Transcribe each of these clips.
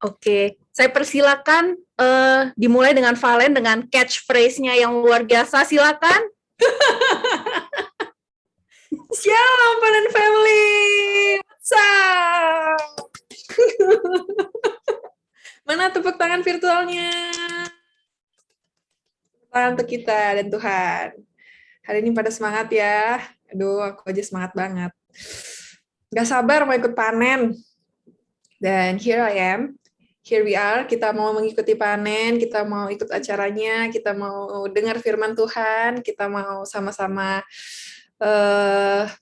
Oke, saya persilakan dimulai dengan Valen dengan catchphrase-nya yang luar biasa. Silakan. Shalom Panen Family, what's up? Mana tepuk tangan virtualnya? Tepuk tangan untuk kita dan Tuhan. Hari ini pada semangat ya. Aduh, aku aja semangat banget. Gak sabar mau ikut panen. Dan here I am. Here we are, kita mau mengikuti panen, kita mau ikut acaranya, kita mau dengar firman Tuhan, kita mau sama-sama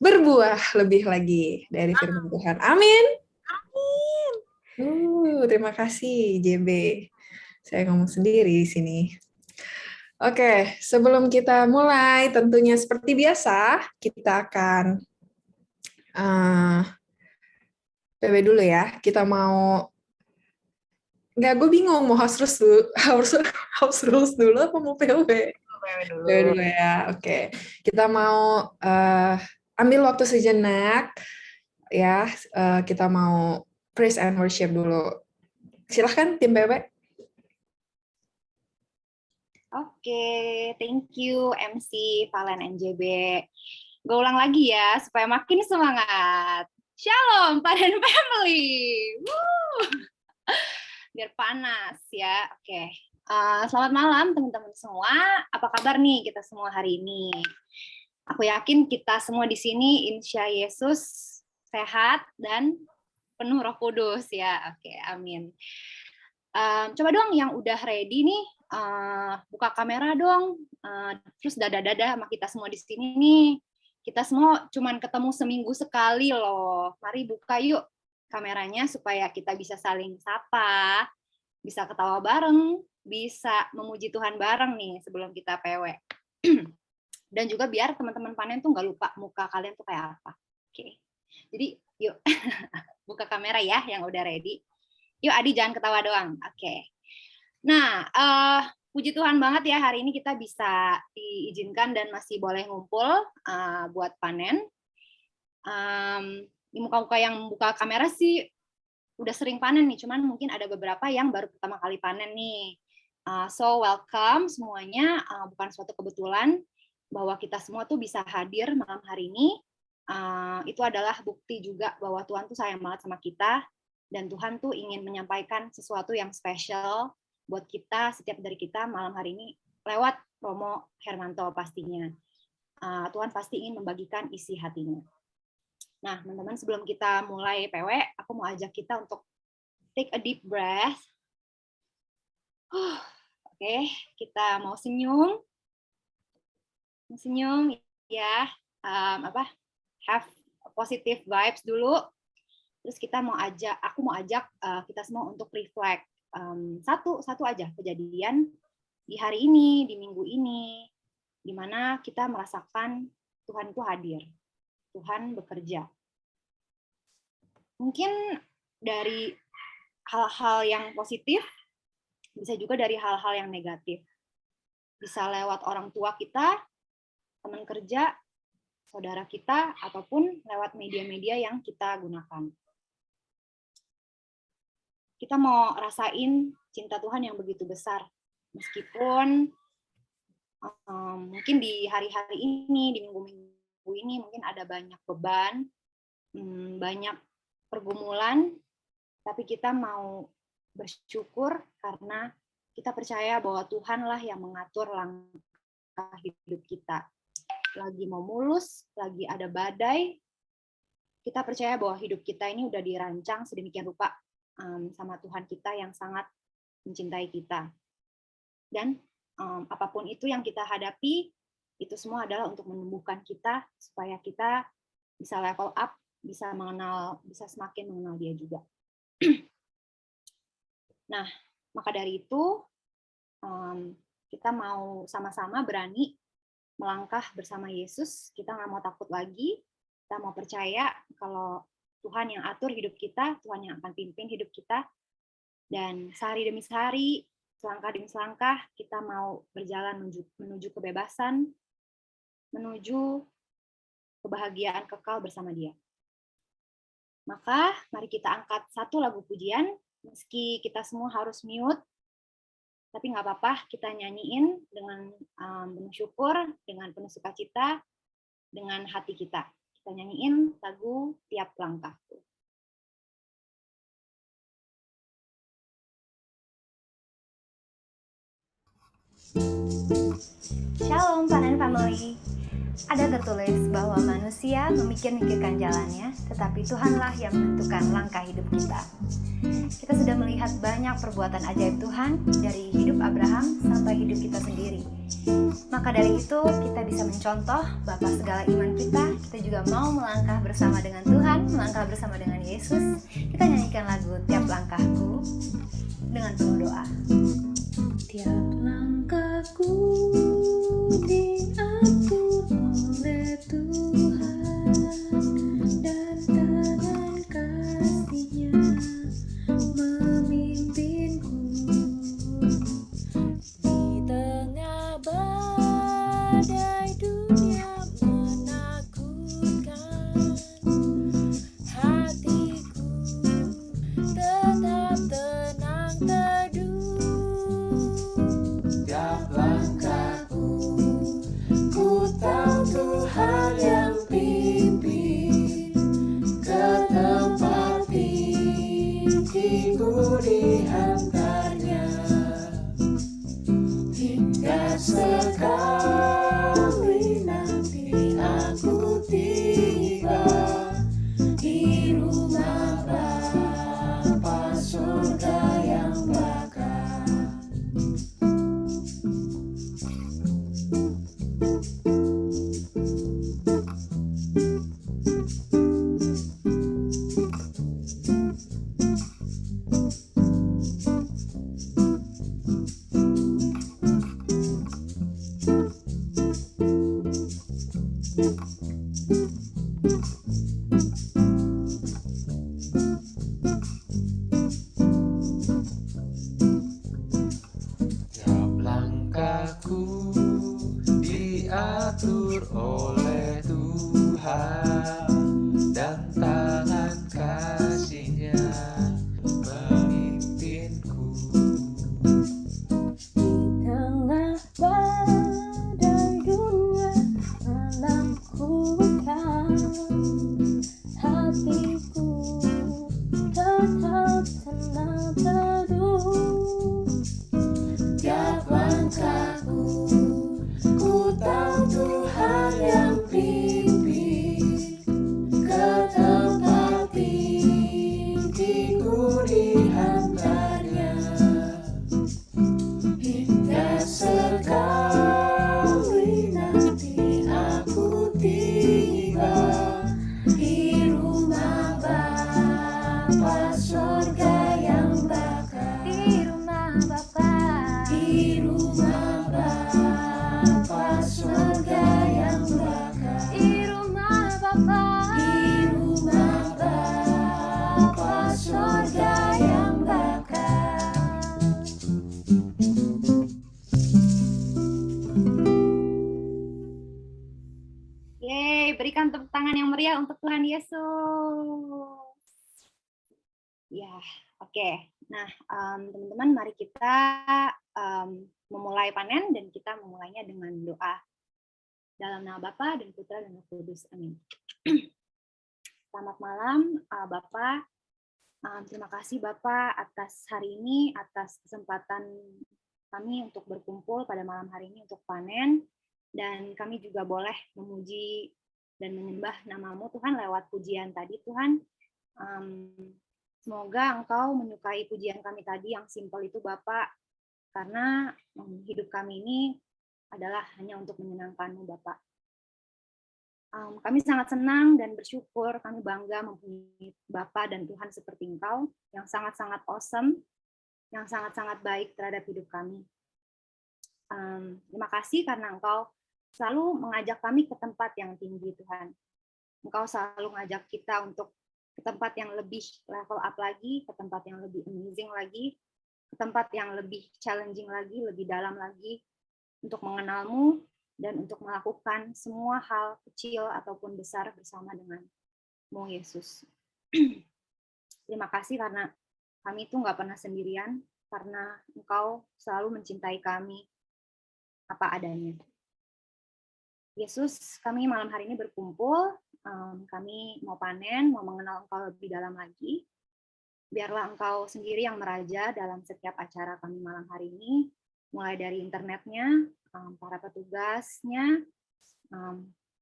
berbuah lebih lagi dari firman Tuhan. Amin. Amin. Terima kasih JB. Saya ngomong sendiri di sini. Oke, sebelum kita mulai, tentunya seperti biasa, kita akan PW dulu ya. Kita mau nggak, gue bingung mau house rules dulu, house rules dulu apa mau PW? PW dulu ya. Oke, kita mau ambil waktu sejenak ya. Kita mau praise and worship dulu. Silahkan tim PW. Oke, thank you MC Valen NJB. Gue ulang lagi ya supaya makin semangat. Shalom Panen Family. Woo! Biar panas ya. Oke. Selamat malam teman-teman semua. Apa kabar nih kita semua hari ini? Aku yakin kita semua di sini insya Yesus sehat dan penuh Roh Kudus ya. Oke, amin. Coba dong yang udah ready nih, buka kamera dong, terus dada-dada sama kita semua di sini nih. Kita semua cuman ketemu seminggu sekali loh. Mari buka yuk kameranya supaya kita bisa saling sapa, bisa ketawa bareng, bisa memuji Tuhan bareng nih sebelum kita PW. Dan juga biar teman-teman panen tuh nggak lupa muka kalian tuh kayak apa. Oke. Jadi yuk buka kamera ya yang udah ready. Yuk Adi jangan ketawa doang. Oke. Nah, puji Tuhan banget ya hari ini kita bisa diizinkan dan masih boleh ngumpul buat panen. Di muka-muka yang buka kamera sih udah sering panen nih, cuman mungkin ada beberapa yang baru pertama kali panen nih. So welcome semuanya, bukan suatu kebetulan bahwa kita semua tuh bisa hadir malam hari ini. Itu adalah bukti juga bahwa Tuhan tuh sayang banget sama kita. Dan Tuhan tuh ingin menyampaikan sesuatu yang spesial buat kita, setiap dari kita malam hari ini lewat Romo Hermanto pastinya. Tuhan pasti ingin membagikan isi hatinya. Nah, teman-teman sebelum kita mulai PW, aku mau ajak kita untuk take a deep breath. Oke, kita mau senyum. Senyum ya. Have positive vibes dulu. Terus aku mau ajak kita semua untuk reflect satu aja kejadian di hari ini, di minggu ini, di mana kita merasakan Tuhan itu hadir, Tuhan bekerja. Mungkin dari hal-hal yang positif, bisa juga dari hal-hal yang negatif. Bisa lewat orang tua kita, teman kerja, saudara kita, ataupun lewat media-media yang kita gunakan. Kita mau rasain cinta Tuhan yang begitu besar. Meskipun mungkin di hari-hari ini, di minggu-minggu ini mungkin ada banyak beban, banyak pergumulan, tapi kita mau bersyukur karena kita percaya bahwa Tuhanlah yang mengatur langkah hidup kita. Lagi mau mulus, lagi ada badai, kita percaya bahwa hidup kita ini udah dirancang sedemikian rupa sama Tuhan kita yang sangat mencintai kita. Dan apapun itu yang kita hadapi, itu semua adalah untuk menumbuhkan kita supaya kita bisa level up, bisa semakin mengenal Dia juga. Nah, maka dari itu kita mau sama-sama berani melangkah bersama Yesus. Kita nggak mau takut lagi. Kita mau percaya kalau Tuhan yang atur hidup kita, Tuhan yang akan pimpin hidup kita. Dan sehari demi sehari, selangkah demi selangkah, kita mau berjalan menuju kebebasan, menuju kebahagiaan kekal bersama Dia. Maka, mari kita angkat satu lagu pujian, Meski kita semua harus mute, tapi nggak apa-apa, kita nyanyiin dengan penuh syukur, dengan penuh sukacita, dengan hati kita. Kita nyanyiin lagu Tiap Langkahku. Shalom Panen Family. Ada tertulis bahwa manusia memikir-mikirkan jalannya, tetapi Tuhanlah yang menentukan langkah hidup kita. Kita sudah melihat banyak perbuatan ajaib Tuhan dari hidup Abraham sampai hidup kita sendiri. Maka dari itu kita bisa mencontoh Bapa segala iman kita juga mau melangkah bersama dengan Tuhan, melangkah bersama dengan Yesus. Kita nyanyikan lagu Tiap Langkahku dengan penuh doa. Tiap langkahku diatur oleh Tuhan, dan tangan kasih-Nya memimpinku. Di tengah badai dunia menakutkan, hatiku tetap tenang teduh. Tiap langkahku, ku tahu Tuhan yang pimpin ke tempat tinggiku dihantarnya, hingga sekali nanti aku tiba di rumah Bapa surga yang bakal. Tiap langkahku diatur oleh Tuhan, dan tangan kasih-Nya memimpinku. Di tengah badai dunia menakutkan, hatiku tetap tenang teduh. Tiap langkahku, ku tahu Tuhan yang pimpin ke tempat tinggiku dihantarnya, hingga sekali nanti aku tiba di rumah Bapa surga yang bakal. Di rumah Bapa, di rumah Bapa surga yang bakal. Di rumah Bapa, di rumah Bapa surga yang bakal. Yeay, berikan tepuk tangan yang meriah untuk Tuhan Yesus. Ya, oke. Nah, teman-teman, mari kita memulai panen, dan kita memulainya dengan doa. Dalam nama Bapa dan Putra dan Roh Kudus. Amin. Selamat malam, Bapak. Terima kasih Bapak atas hari ini, atas kesempatan kami untuk berkumpul pada malam hari ini untuk panen. Dan kami juga boleh memuji dan menyembah nama-Mu Tuhan lewat pujian tadi Tuhan. Semoga Engkau menyukai pujian kami tadi yang simpel itu Bapak, karena hidup kami ini adalah hanya untuk menyenangkan-Mu Bapak. Kami sangat senang dan bersyukur, kami bangga mempunyai Bapak dan Tuhan seperti Engkau, yang sangat-sangat awesome, yang sangat-sangat baik terhadap hidup kami. Terima kasih karena Engkau selalu mengajak kami ke tempat yang tinggi Tuhan. Engkau selalu mengajak kita untuk ke tempat yang lebih level up lagi, ke tempat yang lebih amazing lagi, ke tempat yang lebih challenging lagi, lebih dalam lagi, untuk mengenal-Mu dan untuk melakukan semua hal kecil ataupun besar bersama dengan-Mu Yesus. Terima kasih karena kami itu nggak pernah sendirian karena Engkau selalu mencintai kami apa adanya. Yesus, kami malam hari ini berkumpul, kami mau panen, mau mengenal Engkau lebih dalam lagi. Biarlah Engkau sendiri yang meraja dalam setiap acara kami malam hari ini, mulai dari internetnya, para petugasnya,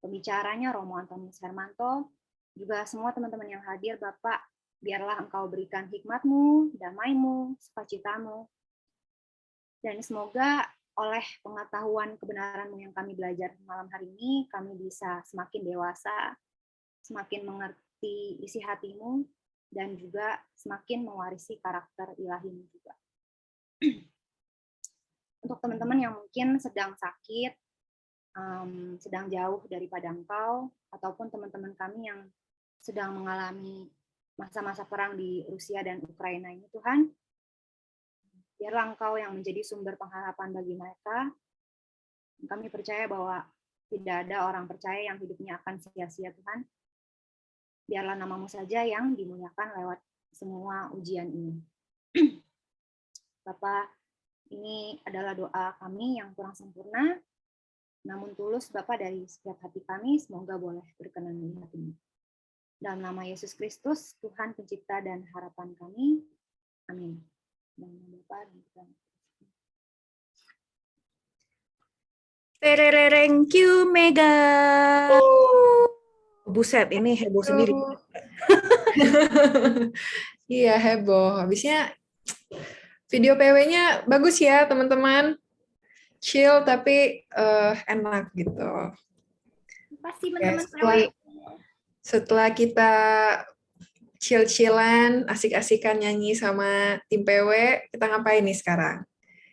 pembicaranya Romo Antonius Hermanto, juga semua teman-teman yang hadir, Bapak, biarlah Engkau berikan hikmat-Mu, damai-Mu, sukacita-Mu, dan semoga oleh pengetahuan kebenaran-Mu yang kami belajar malam hari ini, kami bisa semakin dewasa, semakin mengerti isi hati-Mu, dan juga semakin mewarisi karakter ilahi-Mu juga. Untuk teman-teman yang mungkin sedang sakit, sedang jauh daripada Engkau, ataupun teman-teman kami yang sedang mengalami masa-masa perang di Rusia dan Ukraina ini, Tuhan, biarlah Engkau yang menjadi sumber pengharapan bagi mereka. Kami percaya bahwa tidak ada orang percaya yang hidupnya akan sia-sia, Tuhan. Biarlah nama-Mu saja yang dimuliakan lewat semua ujian ini. Bapak, ini adalah doa kami yang kurang sempurna, namun tulus Bapak dari setiap hati kami, semoga boleh berkenan di hati-Mu. Dalam nama Yesus Kristus, Tuhan pencipta dan harapan kami. Amin. Dalam nama Bapa dan Putra. Thank you, Mega. Buset, ini heboh sendiri. Iya, heboh. Habisnya video PW-nya bagus ya, teman-teman. Chill tapi enak gitu. Pasti Ya, teman-teman. setelah kita chill-chillan, asik-asikan nyanyi sama tim PW, kita ngapain nih sekarang?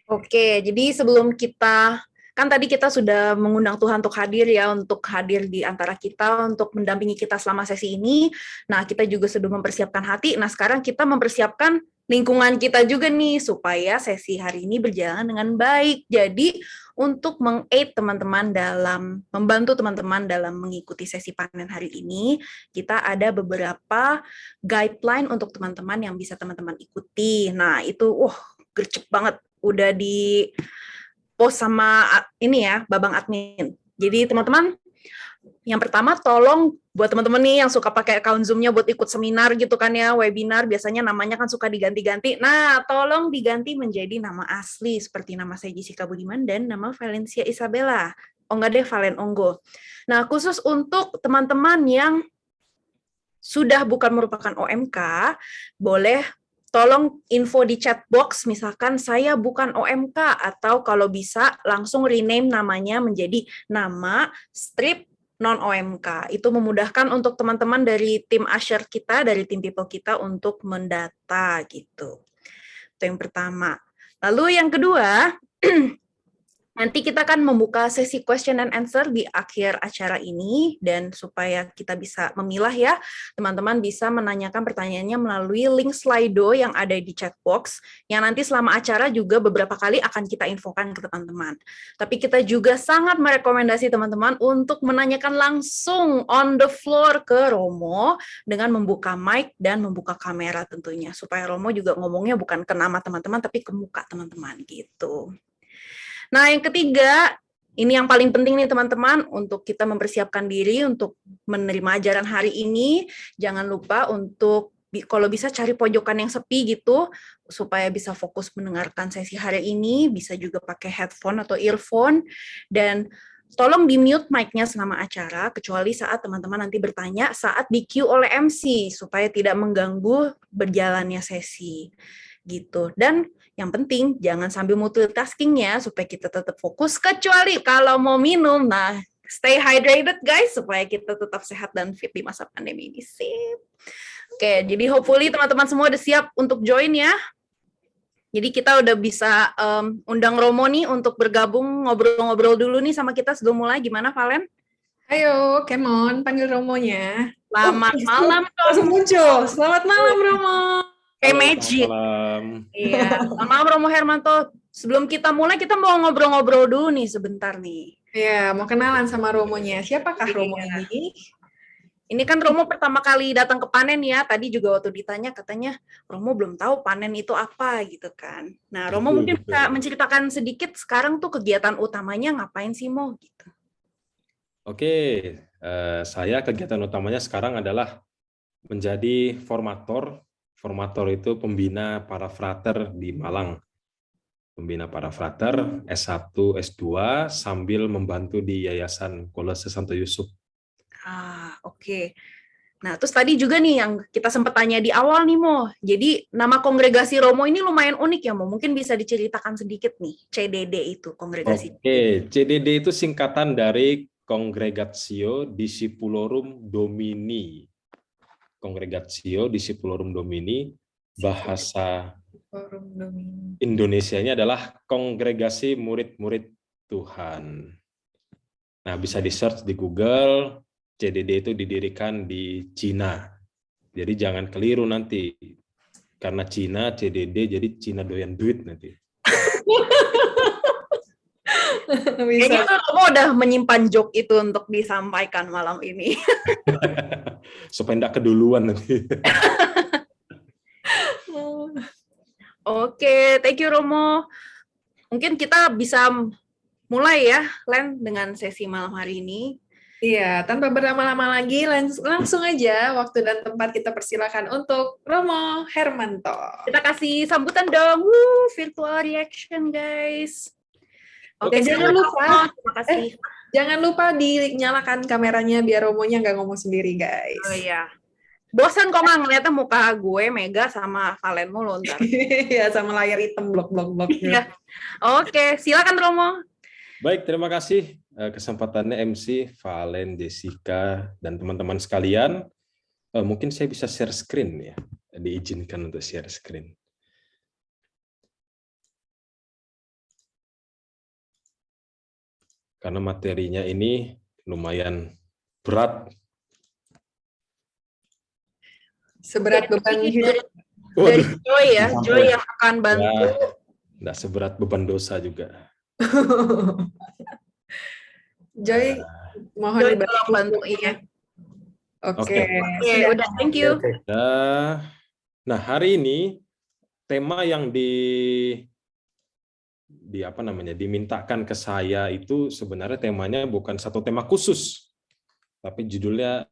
Oke, jadi sebelum kita, kan tadi kita sudah mengundang Tuhan untuk hadir di antara kita, untuk mendampingi kita selama sesi ini. Nah, kita juga sudah mempersiapkan hati. Nah, sekarang kita mempersiapkan lingkungan kita juga nih, supaya sesi hari ini berjalan dengan baik. Jadi, untuk meng-aid teman-teman membantu teman-teman dalam mengikuti sesi panen hari ini, kita ada beberapa guideline untuk teman-teman yang bisa teman-teman ikuti. Nah, itu, gercep banget. Udah di post sama ini ya, Babang Admin. Jadi teman-teman, yang pertama tolong buat teman-teman nih yang suka pakai account Zoom-nya buat ikut seminar gitu kan ya, webinar, biasanya namanya kan suka diganti-ganti. Nah, tolong diganti menjadi nama asli, seperti nama saya Jessica Budiman dan nama Valencia Isabella. Oh enggak deh, Valen Onggo. Nah, khusus untuk teman-teman yang sudah bukan merupakan OMK, boleh tolong info di chat box, misalkan saya bukan OMK, atau kalau bisa langsung rename namanya menjadi nama strip non-OMK. Itu memudahkan untuk teman-teman dari tim Usher kita, dari tim people kita untuk mendata gitu. Itu yang pertama. Lalu yang kedua, nanti kita akan membuka sesi question and answer di akhir acara ini, dan supaya kita bisa memilah ya, teman-teman bisa menanyakan pertanyaannya melalui link Slido yang ada di chat box, yang nanti selama acara juga beberapa kali akan kita infokan ke teman-teman. Tapi kita juga sangat merekomendasi teman-teman untuk menanyakan langsung on the floor ke Romo dengan membuka mic dan membuka kamera tentunya, supaya Romo juga ngomongnya bukan ke nama teman-teman, tapi ke muka teman-teman gitu. Nah, yang ketiga, ini yang paling penting nih teman-teman, untuk kita mempersiapkan diri untuk menerima ajaran hari ini, jangan lupa untuk kalau bisa cari pojokan yang sepi gitu, supaya bisa fokus mendengarkan sesi hari ini, bisa juga pakai headphone atau earphone, dan tolong di-mute mic-nya selama acara, kecuali saat teman-teman nanti bertanya saat di-cue oleh MC, supaya tidak mengganggu berjalannya sesi gitu. Dan yang penting jangan sambil multitasking ya, supaya kita tetap fokus, kecuali kalau mau minum. Nah, stay hydrated guys, supaya kita tetap sehat dan fit di masa pandemi ini. Sip. Oke, jadi hopefully teman-teman semua udah siap untuk join ya. Jadi kita udah bisa undang Romo nih untuk bergabung, ngobrol-ngobrol dulu nih sama kita sebelum mulai. Gimana Valen? Ayo, come on, panggil Romonya. Selamat malam Romo. Langsung muncul. Selamat malam Romo. Kayak magic. Iya, selamat malam Romo Hermanto. Sebelum kita mulai, kita mau ngobrol-ngobrol dulu nih sebentar nih. Iya, mau kenalan sama Romonya. Siapakah Romo ini? Ini kan Romo pertama kali datang ke panen ya. Tadi juga waktu ditanya katanya Romo belum tahu panen itu apa gitu kan. Nah, Romo Betul, mungkin bisa betul. menceritakan sedikit sekarang tuh kegiatan utamanya ngapain sih Mo gitu. Oke, saya kegiatan utamanya sekarang adalah menjadi formator. Formator itu pembina para frater di Malang. Pembina para frater S1, S2 sambil membantu di Yayasan Kolese Santo Yusuf. Oke. Nah, terus tadi juga nih yang kita sempat tanya di awal nih Mo. Jadi nama kongregasi Romo ini lumayan unik ya Mo. Mungkin bisa diceritakan sedikit nih CDD itu kongregasi. Oke, CDD itu singkatan dari Congregatio Discipulorum Domini. Congregatio Discipulorum Domini, bahasa Forum Domini. Indonesianya adalah Kongregasi Murid-Murid Tuhan. Nah, bisa di-search di Google, CDD itu didirikan di Cina. Jadi jangan keliru nanti. Karena Cina, CDD, jadi Cina doyan duit nanti. Kayaknya tuh Romo udah menyimpan joke itu untuk disampaikan malam ini. Supaya enggak keduluan nanti. Oke, thank you Romo. Mungkin kita bisa mulai ya, Len, dengan sesi malam hari ini. Iya, tanpa berlama-lama lagi, langsung aja waktu dan tempat kita persilakan untuk Romo Hermanto. Kita kasih sambutan dong. Woo, virtual reaction, guys. Oke, Dan jangan silakan, lupa, Romo. Terima kasih. Jangan lupa dinyalakan kameranya biar Romonya nggak ngomong sendiri, guys. Oh iya. Bosan kok nggak ngeliatnya muka gue, Mega, sama Valen mulu ntar. Iya, sama layar hitam blok-blok. Iya. Oke, silakan Romo. Baik, terima kasih kesempatannya MC, Valen, Jessica, dan teman-teman sekalian. Mungkin saya bisa share screen ya, diizinkan untuk share screen. Karena materinya ini lumayan berat. Seberat beban hidup. Dari Waduh, Joy ya, Joy yang akan bantu. ya, nggak seberat beban dosa juga. Joy, mohon Joy dibantu. tolong bantu, iya. Oke. Oke, udah, thank you. Nah, hari ini tema yang dimintakan ke saya itu sebenarnya temanya bukan satu tema khusus, tapi judulnya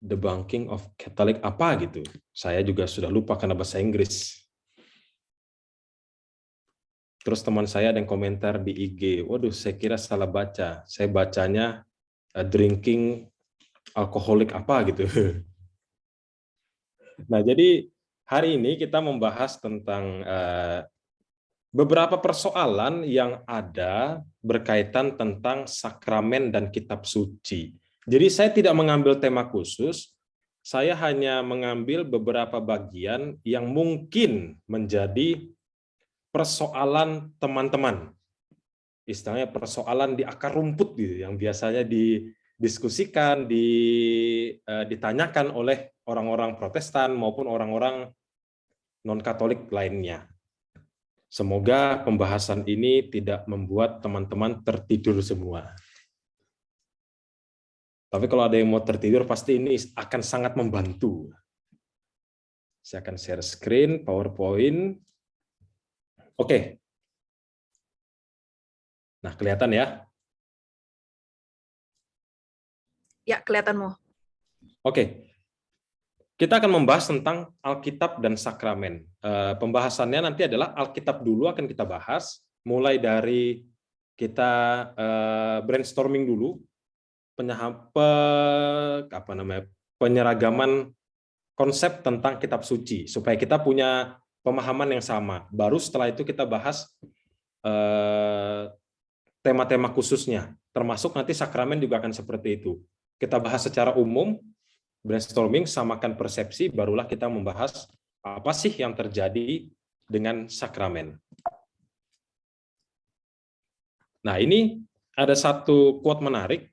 Debunking of Catholic apa gitu. Saya juga sudah lupa karena bahasa Inggris. Terus teman saya ada yang komentar di IG, waduh saya kira salah baca. Saya bacanya drinking alkoholik apa gitu. Nah, jadi hari ini kita membahas tentang beberapa persoalan yang ada berkaitan tentang sakramen dan kitab suci. Jadi saya tidak mengambil tema khusus, saya hanya mengambil beberapa bagian yang mungkin menjadi persoalan teman-teman. Istilahnya persoalan di akar rumput gitu, yang biasanya didiskusikan, ditanyakan oleh orang-orang Protestan maupun orang-orang non-Katolik lainnya. Semoga pembahasan ini tidak membuat teman-teman tertidur semua. Tapi kalau ada yang mau tertidur, pasti ini akan sangat membantu. Saya akan share screen, PowerPoint. Oke. Nah, kelihatan ya? Ya, kelihatanmu. Oke. Kita akan membahas tentang Alkitab dan sakramen. Pembahasannya nanti adalah Alkitab dulu akan kita bahas, mulai dari kita brainstorming dulu, penyeragaman konsep tentang kitab suci, supaya kita punya pemahaman yang sama. Baru setelah itu kita bahas tema-tema khususnya, termasuk nanti sakramen juga akan seperti itu. Kita bahas secara umum, brainstorming, samakan persepsi, barulah kita membahas apa sih yang terjadi dengan sakramen. Nah, ini ada satu quote menarik,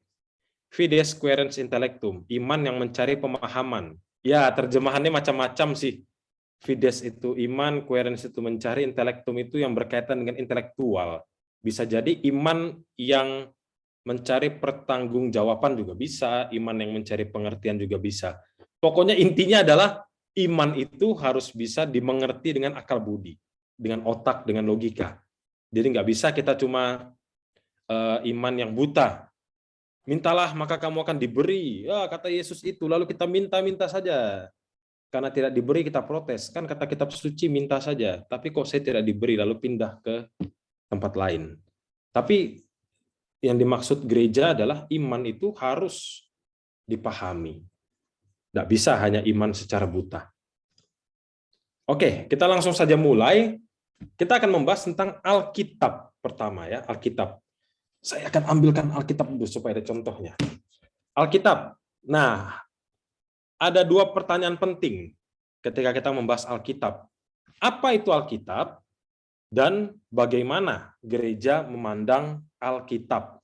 Fides quaerens intellectum, iman yang mencari pemahaman. Ya, terjemahannya macam-macam sih. Fides itu iman, quaerens itu mencari, intellectum itu yang berkaitan dengan intelektual. Bisa jadi iman yang mencari pertanggungjawaban juga bisa, iman yang mencari pengertian juga bisa. Pokoknya intinya adalah iman itu harus bisa dimengerti dengan akal budi, dengan otak, dengan logika. Jadi nggak bisa kita cuma iman yang buta. Mintalah maka kamu akan diberi. Ya, kata Yesus itu, lalu kita minta-minta saja. Karena tidak diberi kita protes. Kan kata kitab suci minta saja, tapi kok saya tidak diberi lalu pindah ke tempat lain. Tapi yang dimaksud gereja adalah iman itu harus dipahami. Tidak bisa hanya iman secara buta. Oke, kita langsung saja mulai. Kita akan membahas tentang Alkitab pertama ya, Alkitab. Saya akan ambilkan Alkitab dulu supaya ada contohnya. Alkitab. Nah, ada dua pertanyaan penting ketika kita membahas Alkitab. Apa itu Alkitab? Dan bagaimana gereja memandang Alkitab?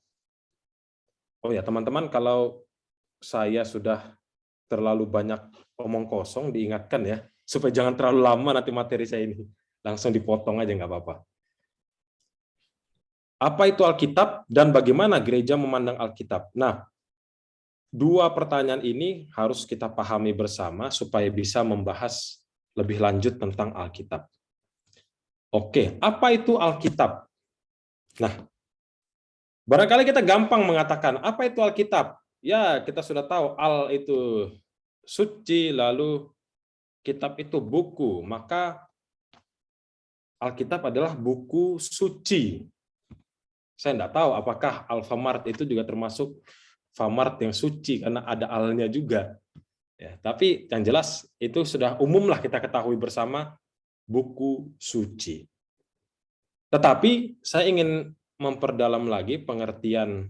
Oh ya, teman-teman, kalau saya sudah terlalu banyak omong kosong, diingatkan ya, supaya jangan terlalu lama nanti materi saya ini. Langsung dipotong aja, nggak apa-apa. Apa itu Alkitab dan bagaimana gereja memandang Alkitab? Nah, dua pertanyaan ini harus kita pahami bersama supaya bisa membahas lebih lanjut tentang Alkitab. Oke, apa itu Alkitab? Nah, barangkali kita gampang mengatakan, apa itu Alkitab? Ya, kita sudah tahu, Al itu suci, lalu kitab itu buku. Maka Alkitab adalah buku suci. Saya tidak tahu apakah Alfamart itu juga termasuk Famart yang suci, karena ada alnya juga. Ya, tapi yang jelas itu sudah umumlah kita ketahui bersama, buku suci. Tetapi saya ingin memperdalam lagi pengertian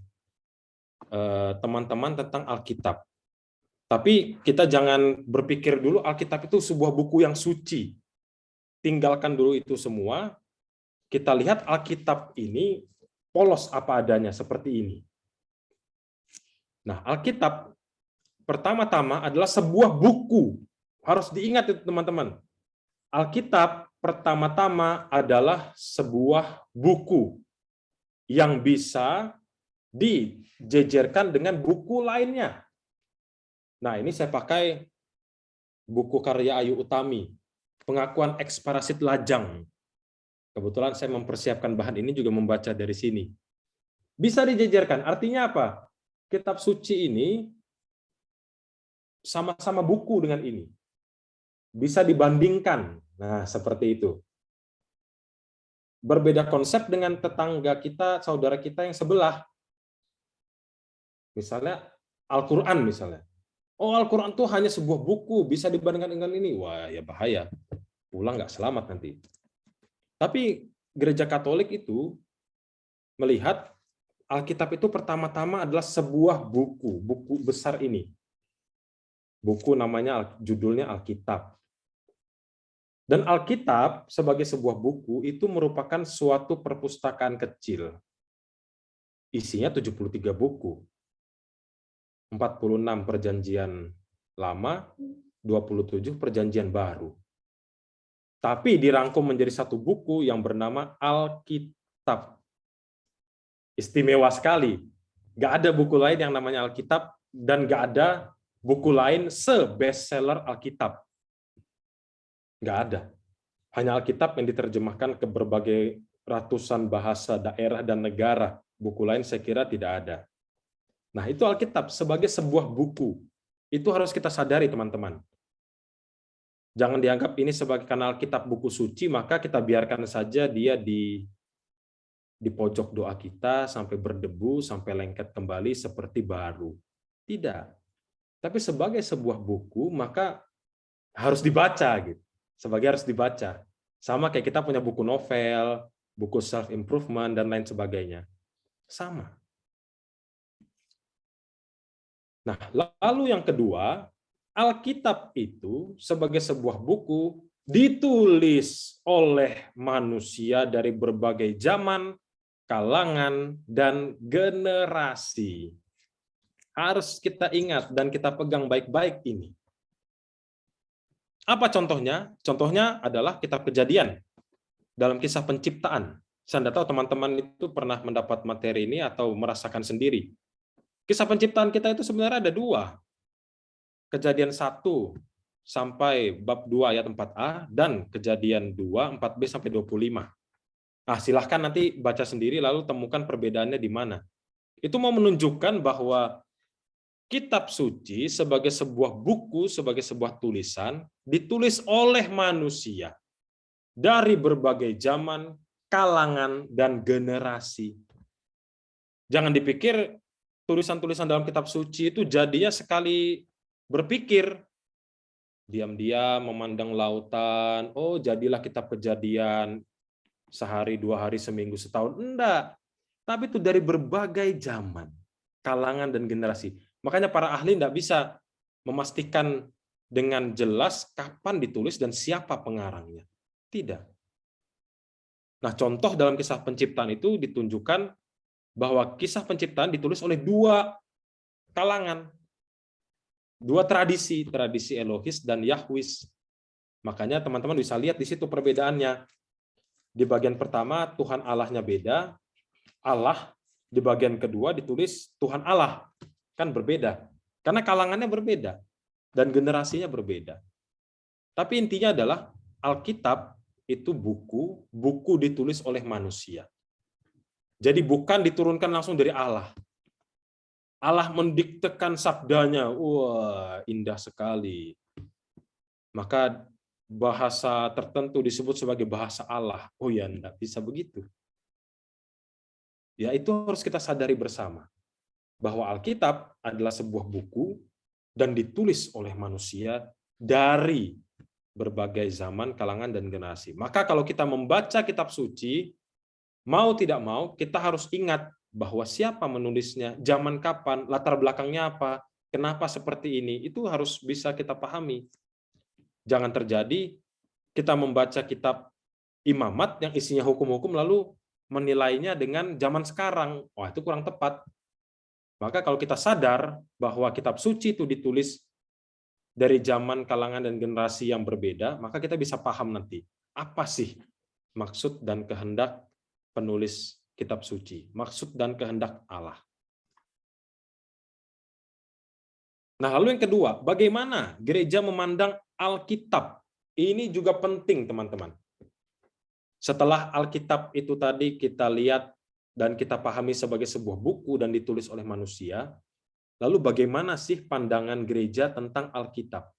teman-teman tentang Alkitab. Tapi kita jangan berpikir dulu Alkitab itu sebuah buku yang suci. Tinggalkan dulu itu semua. Kita lihat Alkitab ini polos apa adanya seperti ini. Nah, Alkitab pertama-tama adalah sebuah buku. Harus diingat itu teman-teman. Alkitab pertama-tama adalah sebuah buku yang bisa dijejerkan dengan buku lainnya. Nah, ini saya pakai buku karya Ayu Utami, Pengakuan Eks Parasit Lajang. Kebetulan saya mempersiapkan bahan ini juga membaca dari sini. Bisa dijejerkan, artinya apa? Kitab suci ini sama-sama buku dengan ini. Bisa dibandingkan. Nah, seperti itu. Berbeda konsep dengan tetangga kita, saudara kita yang sebelah. Misalnya Al-Quran misalnya. Oh, Al-Quran itu hanya sebuah buku, bisa dibandingkan dengan ini. Wah, ya bahaya. Pulang nggak selamat nanti. Tapi gereja Katolik itu melihat Alkitab itu pertama-tama adalah sebuah buku, buku besar ini. Buku namanya, judulnya Alkitab. Dan Alkitab sebagai sebuah buku itu merupakan suatu perpustakaan kecil. Isinya 73 buku. 46 perjanjian lama, 27 perjanjian baru. Tapi dirangkum menjadi satu buku yang bernama Alkitab. Istimewa sekali. Nggak ada buku lain yang namanya Alkitab, dan nggak ada buku lain se-bestseller Alkitab. Nggak ada. Hanya Alkitab yang diterjemahkan ke berbagai ratusan bahasa daerah dan negara. Buku lain saya kira tidak ada. Nah, itu Alkitab sebagai sebuah buku. Itu harus kita sadari, teman-teman. Jangan dianggap ini sebagai karena Alkitab buku suci, maka kita biarkan saja dia di pojok doa kita sampai berdebu, sampai lengket kembali seperti baru. Tidak. Tapi sebagai sebuah buku, maka harus dibaca gitu. Sebagai harus dibaca. Sama kayak kita punya buku novel, buku self-improvement, dan lain sebagainya. Sama. Nah, lalu yang kedua, Alkitab itu sebagai sebuah buku ditulis oleh manusia dari berbagai zaman, kalangan, dan generasi. Harus kita ingat dan kita pegang baik-baik ini. Apa contohnya? Contohnya adalah kitab Kejadian dalam kisah penciptaan. Saya tidak tahu teman-teman itu pernah mendapat materi ini atau merasakan sendiri. Kisah penciptaan kita itu sebenarnya ada 2. Kejadian 1 sampai bab 2 ayat 4a dan Kejadian 2 4b sampai 25. Nah, silahkan nanti baca sendiri lalu temukan perbedaannya di mana. Itu mau menunjukkan bahwa kitab suci sebagai sebuah buku, sebagai sebuah tulisan ditulis oleh manusia dari berbagai zaman, kalangan, dan generasi. Jangan dipikir tulisan-tulisan dalam kitab suci itu jadinya sekali berpikir, diam-diam memandang lautan, oh jadilah kitab Kejadian, sehari, 2 hari, seminggu, setahun. Enggak. Tapi itu dari berbagai zaman, kalangan, dan generasi. Makanya para ahli enggak bisa memastikan dengan jelas kapan ditulis dan siapa pengarangnya. Tidak. Nah, contoh dalam kisah penciptaan itu ditunjukkan bahwa kisah penciptaan ditulis oleh 2 kalangan, 2 tradisi Elohis dan Yahwis. Makanya teman-teman bisa lihat di situ perbedaannya. Di bagian pertama Tuhan Allahnya beda, Allah. Di bagian kedua ditulis Tuhan Allah. Kan berbeda. Karena kalangannya berbeda dan generasinya berbeda. Tapi intinya adalah Alkitab itu buku ditulis oleh manusia. Jadi bukan diturunkan langsung dari Allah. Allah mendiktekan sabdanya, wah indah sekali. Maka bahasa tertentu disebut sebagai bahasa Allah. Oh ya, enggak bisa begitu. Ya itu harus kita sadari bersama. Bahwa Alkitab adalah sebuah buku dan ditulis oleh manusia dari berbagai zaman, kalangan, dan generasi. Maka kalau kita membaca kitab suci, mau tidak mau, kita harus ingat bahwa siapa menulisnya, zaman kapan, latar belakangnya apa, kenapa seperti ini, itu harus bisa kita pahami. Jangan terjadi kita membaca kitab Imamat yang isinya hukum-hukum lalu menilainya dengan zaman sekarang. Wah, itu kurang tepat. Maka kalau kita sadar bahwa kitab suci itu ditulis dari zaman, kalangan, dan generasi yang berbeda, maka kita bisa paham nanti apa sih maksud dan kehendak penulis kitab suci, maksud dan kehendak Allah. Nah, lalu yang kedua, bagaimana gereja memandang Alkitab? Ini juga penting, teman-teman. Setelah Alkitab itu tadi kita lihat dan kita pahami sebagai sebuah buku dan ditulis oleh manusia, lalu bagaimana sih pandangan gereja tentang Alkitab?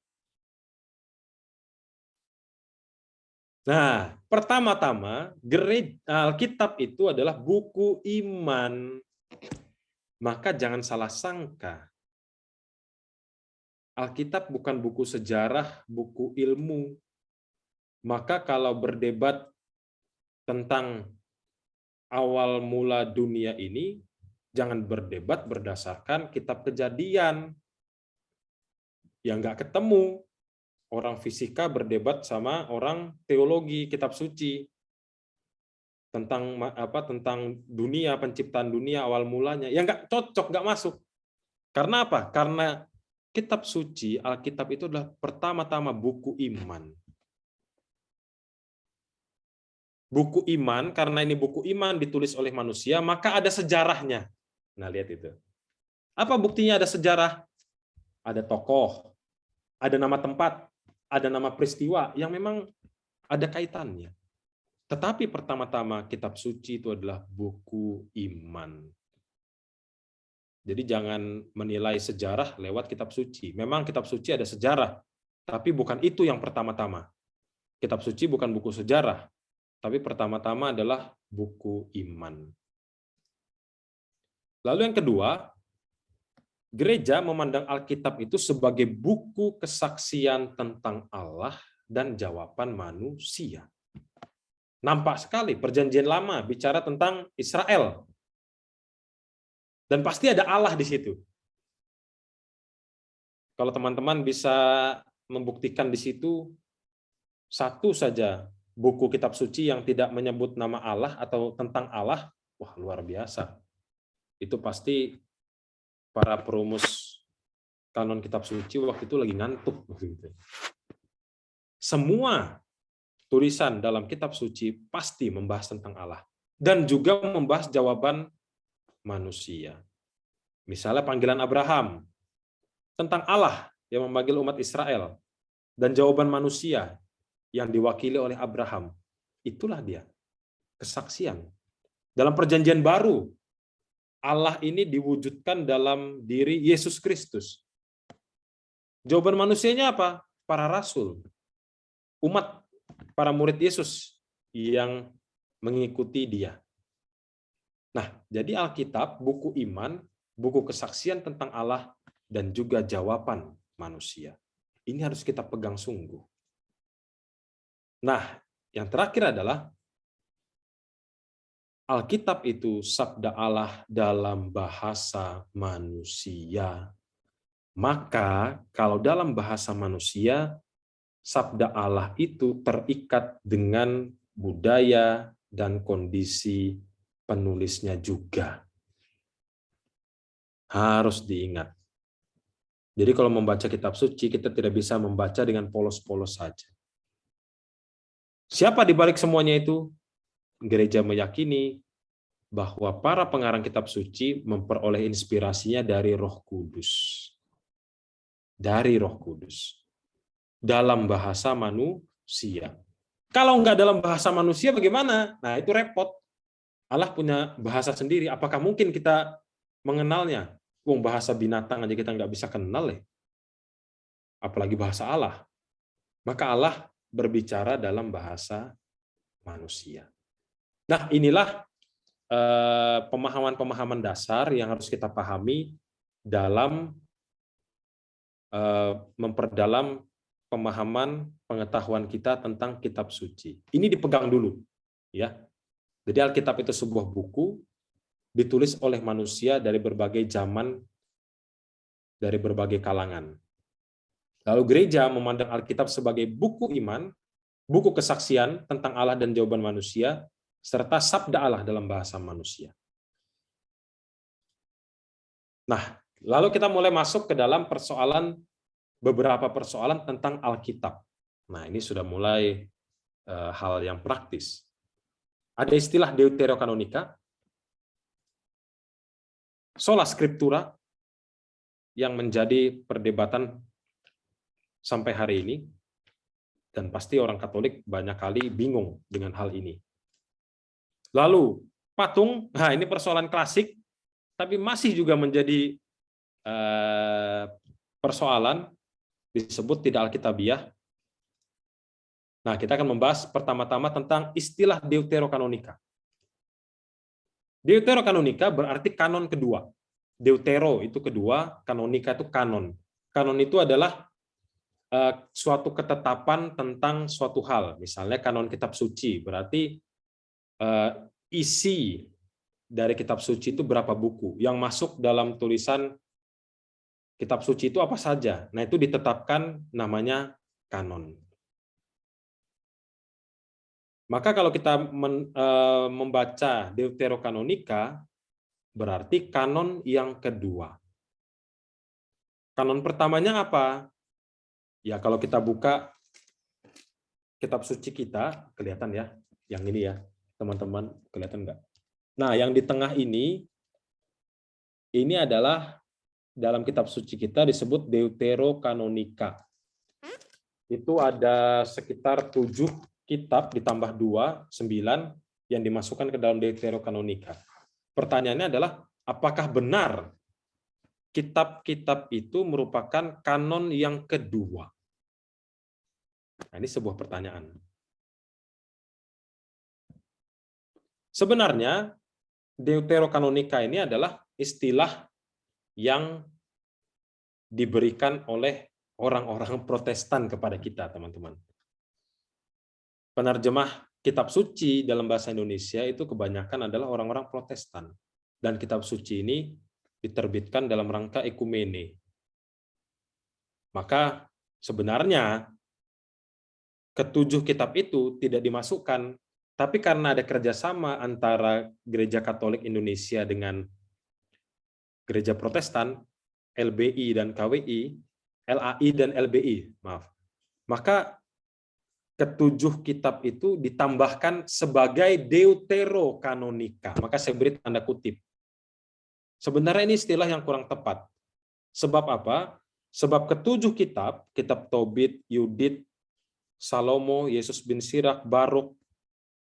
Nah, pertama-tama, Alkitab itu adalah buku iman. Maka jangan salah sangka. Alkitab bukan buku sejarah, buku ilmu. Maka kalau berdebat tentang awal mula dunia ini, jangan berdebat berdasarkan kitab Kejadian. Yang nggak ketemu. Orang fisika berdebat sama orang teologi kitab suci tentang dunia, penciptaan dunia awal mulanya. Yang nggak cocok, nggak masuk. Karena apa? Karena kitab suci Alkitab itu adalah pertama-tama buku iman. Buku iman, karena ini buku iman ditulis oleh manusia, maka ada sejarahnya. Nah, lihat itu. Apa buktinya ada sejarah? Ada tokoh, ada nama tempat, ada nama peristiwa yang memang ada kaitannya. Tetapi pertama-tama kitab suci itu adalah buku iman. Jadi jangan menilai sejarah lewat kitab suci. Memang kitab suci ada sejarah, tapi bukan itu yang pertama-tama. Kitab suci bukan buku sejarah, tapi pertama-tama adalah buku iman. Lalu yang kedua, gereja memandang Alkitab itu sebagai buku kesaksian tentang Allah dan jawaban manusia. Nampak sekali Perjanjian Lama bicara tentang Israel. Dan pasti ada Allah di situ. Kalau teman-teman bisa membuktikan di situ satu saja buku kitab suci yang tidak menyebut nama Allah atau tentang Allah, wah luar biasa. Itu pasti para perumus kanon kitab suci waktu itu lagi ngantuk. Semua tulisan dalam kitab suci pasti membahas tentang Allah. dan juga membahas jawaban manusia. Misalnya panggilan Abraham tentang Allah yang memanggil umat Israel, dan jawaban manusia yang diwakili oleh Abraham. Itulah dia, kesaksian. Dalam perjanjian baru, Allah ini diwujudkan dalam diri Yesus Kristus. Jawaban manusianya apa? Para rasul, umat, para murid Yesus yang mengikuti dia. Nah, jadi Alkitab, buku iman, buku kesaksian tentang Allah, dan juga jawaban manusia. Ini harus kita pegang sungguh. Nah, yang terakhir adalah Alkitab itu sabda Allah dalam bahasa manusia. Maka kalau dalam bahasa manusia, sabda Allah itu terikat dengan budaya dan kondisi penulisnya juga. Harus diingat. Jadi kalau membaca kitab suci, kita tidak bisa membaca dengan polos-polos saja. Siapa di balik semuanya itu? Gereja meyakini bahwa para pengarang kitab suci memperoleh inspirasinya dari Roh Kudus. Dari Roh Kudus. Dalam bahasa manusia. Kalau nggak dalam bahasa manusia bagaimana? Nah, itu repot. Allah punya bahasa sendiri. Apakah mungkin kita mengenalnya? Wong bahasa binatang aja kita nggak bisa kenal ya. Apalagi bahasa Allah. Maka Allah berbicara dalam bahasa manusia. Nah, inilah pemahaman-pemahaman dasar yang harus kita pahami dalam memperdalam pemahaman pengetahuan kita tentang kitab suci. Ini dipegang dulu, ya. Jadi Alkitab itu sebuah buku ditulis oleh manusia dari berbagai zaman, dari berbagai kalangan. Lalu gereja memandang Alkitab sebagai buku iman, buku kesaksian tentang Allah dan jawaban manusia, serta sabda Allah dalam bahasa manusia. Nah, lalu kita mulai masuk ke dalam beberapa persoalan tentang Alkitab. Nah, ini sudah mulai hal yang praktis. Ada istilah deuterokanonika, sola scriptura, yang menjadi perdebatan sampai hari ini, dan pasti orang Katolik banyak kali bingung dengan hal ini. Lalu, patung, nah ini persoalan klasik, tapi masih juga menjadi persoalan, disebut tidak alkitabiah. Nah, kita akan membahas pertama-tama tentang istilah deuterokanonika. Deuterokanonika berarti kanon kedua. Deutero itu kedua, kanonika itu kanon. Kanon itu adalah suatu ketetapan tentang suatu hal. Misalnya kanon kitab suci, berarti isi dari kitab suci itu berapa buku. Yang masuk dalam tulisan kitab suci itu apa saja. Nah, itu ditetapkan namanya kanon. Maka kalau kita membaca deuterokanonika, berarti kanon yang kedua. Kanon pertamanya apa? Ya, kalau kita buka kitab suci kita, kelihatan ya, yang ini ya, teman-teman, kelihatan nggak? Nah, yang di tengah ini adalah dalam kitab suci kita disebut deuterokanonika. Itu ada sekitar 7 kitab ditambah 2, 9 yang dimasukkan ke dalam deuterokanonika. Pertanyaannya adalah, apakah benar kitab-kitab itu merupakan kanon yang kedua? Nah, ini sebuah pertanyaan. Sebenarnya, deuterokanonika ini adalah istilah yang diberikan oleh orang-orang Protestan kepada kita, teman-teman. Penerjemah kitab suci dalam bahasa Indonesia itu kebanyakan adalah orang-orang Protestan. Dan kitab suci ini diterbitkan dalam rangka ekumene. Maka sebenarnya ketujuh kitab itu tidak dimasukkan, tapi karena ada kerjasama antara Gereja Katolik Indonesia dengan Gereja Protestan, LBI dan KWI, LAI dan LBI, maaf. Maka ketujuh kitab itu ditambahkan sebagai deuterokanonika. Maka saya beri tanda kutip. Sebenarnya ini istilah yang kurang tepat. Sebab apa? Sebab ketujuh kitab, kitab Tobit, Yudit, Salomo, Yesus bin Sirak, Baruk,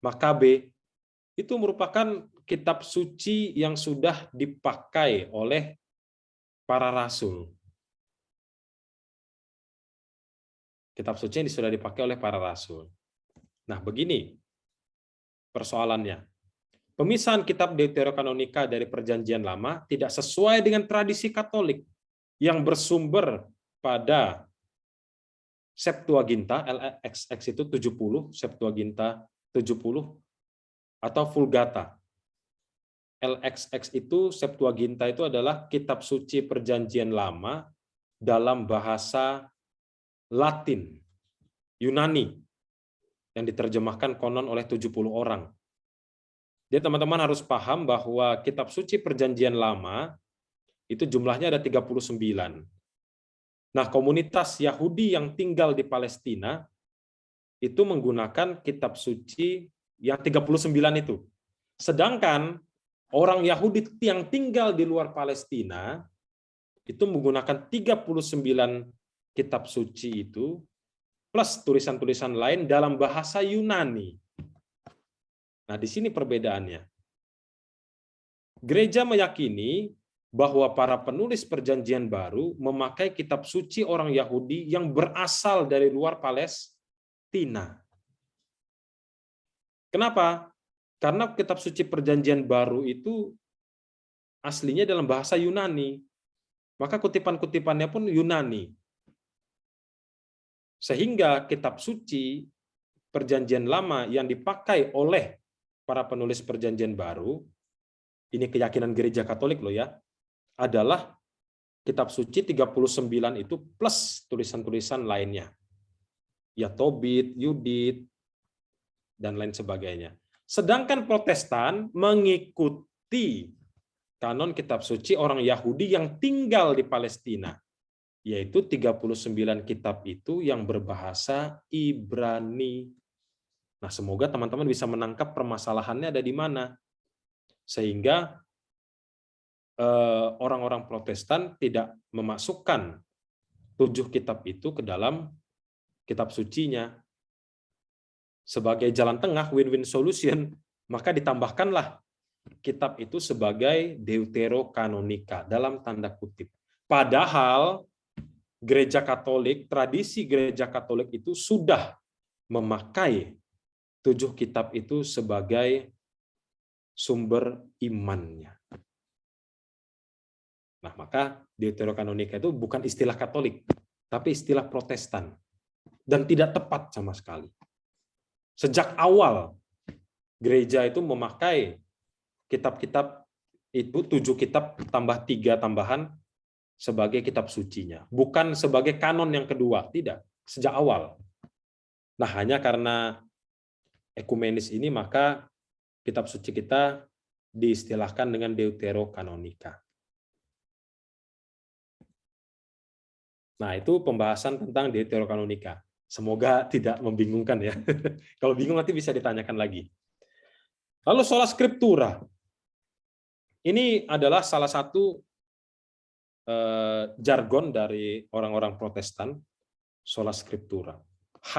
Makabe, itu merupakan kitab suci yang sudah dipakai oleh para rasul. Kitab suci yang sudah dipakai oleh para rasul. Nah, begini persoalannya. Pemisahan kitab Deuterokanonika dari Perjanjian Lama tidak sesuai dengan tradisi Katolik yang bersumber pada Septuaginta, LXX itu 70, Septuaginta 70, atau Vulgata. LXX itu, Septuaginta itu adalah kitab suci Perjanjian Lama dalam bahasa Latin, Yunani, yang diterjemahkan konon oleh 70 orang. Jadi teman-teman harus paham bahwa kitab suci Perjanjian Lama itu jumlahnya ada 39. Nah, komunitas Yahudi yang tinggal di Palestina itu menggunakan kitab suci yang 39 itu. Sedangkan orang Yahudi yang tinggal di luar Palestina itu menggunakan 39 kitab suci itu plus tulisan-tulisan lain dalam bahasa Yunani. Nah, di sini perbedaannya. Gereja meyakini bahwa para penulis Perjanjian Baru memakai kitab suci orang Yahudi yang berasal dari luar Palestina. Kenapa? Karena kitab suci Perjanjian Baru itu aslinya dalam bahasa Yunani. Maka kutipan-kutipannya pun Yunani. Sehingga kitab suci Perjanjian Lama yang dipakai oleh para penulis Perjanjian Baru, ini keyakinan gereja Katolik loh ya, adalah kitab suci 39 itu plus tulisan-tulisan lainnya. Ya Tobit, Yudit, dan lain sebagainya. Sedangkan Protestan mengikuti kanon kitab suci orang Yahudi yang tinggal di Palestina, yaitu 39 kitab itu yang berbahasa Ibrani. Nah, semoga teman-teman bisa menangkap permasalahannya ada di mana. Sehingga orang-orang Protestan tidak memasukkan 7 kitab itu ke dalam kitab sucinya. Sebagai jalan tengah, win-win solution, maka ditambahkanlah kitab itu sebagai deuterokanonika, dalam tanda kutip. Padahal gereja Katolik, tradisi gereja Katolik itu sudah memakai 7 kitab itu sebagai sumber imannya. Nah, maka deuterokanonika itu bukan istilah Katolik, tapi istilah Protestan. Dan tidak tepat sama sekali. Sejak awal, gereja itu memakai kitab-kitab itu 7 kitab tambah 3 tambahan sebagai kitab sucinya. Bukan sebagai kanon yang kedua, tidak. Sejak awal. Nah, hanya karena ekumenis ini, maka kitab suci kita diistilahkan dengan deuterokanonika. Nah, itu pembahasan tentang deuterokanonika. Semoga tidak membingungkan ya. Kalau bingung nanti bisa ditanyakan lagi. Lalu sola scriptura. Ini adalah salah satu jargon dari orang-orang Protestan, sola scriptura.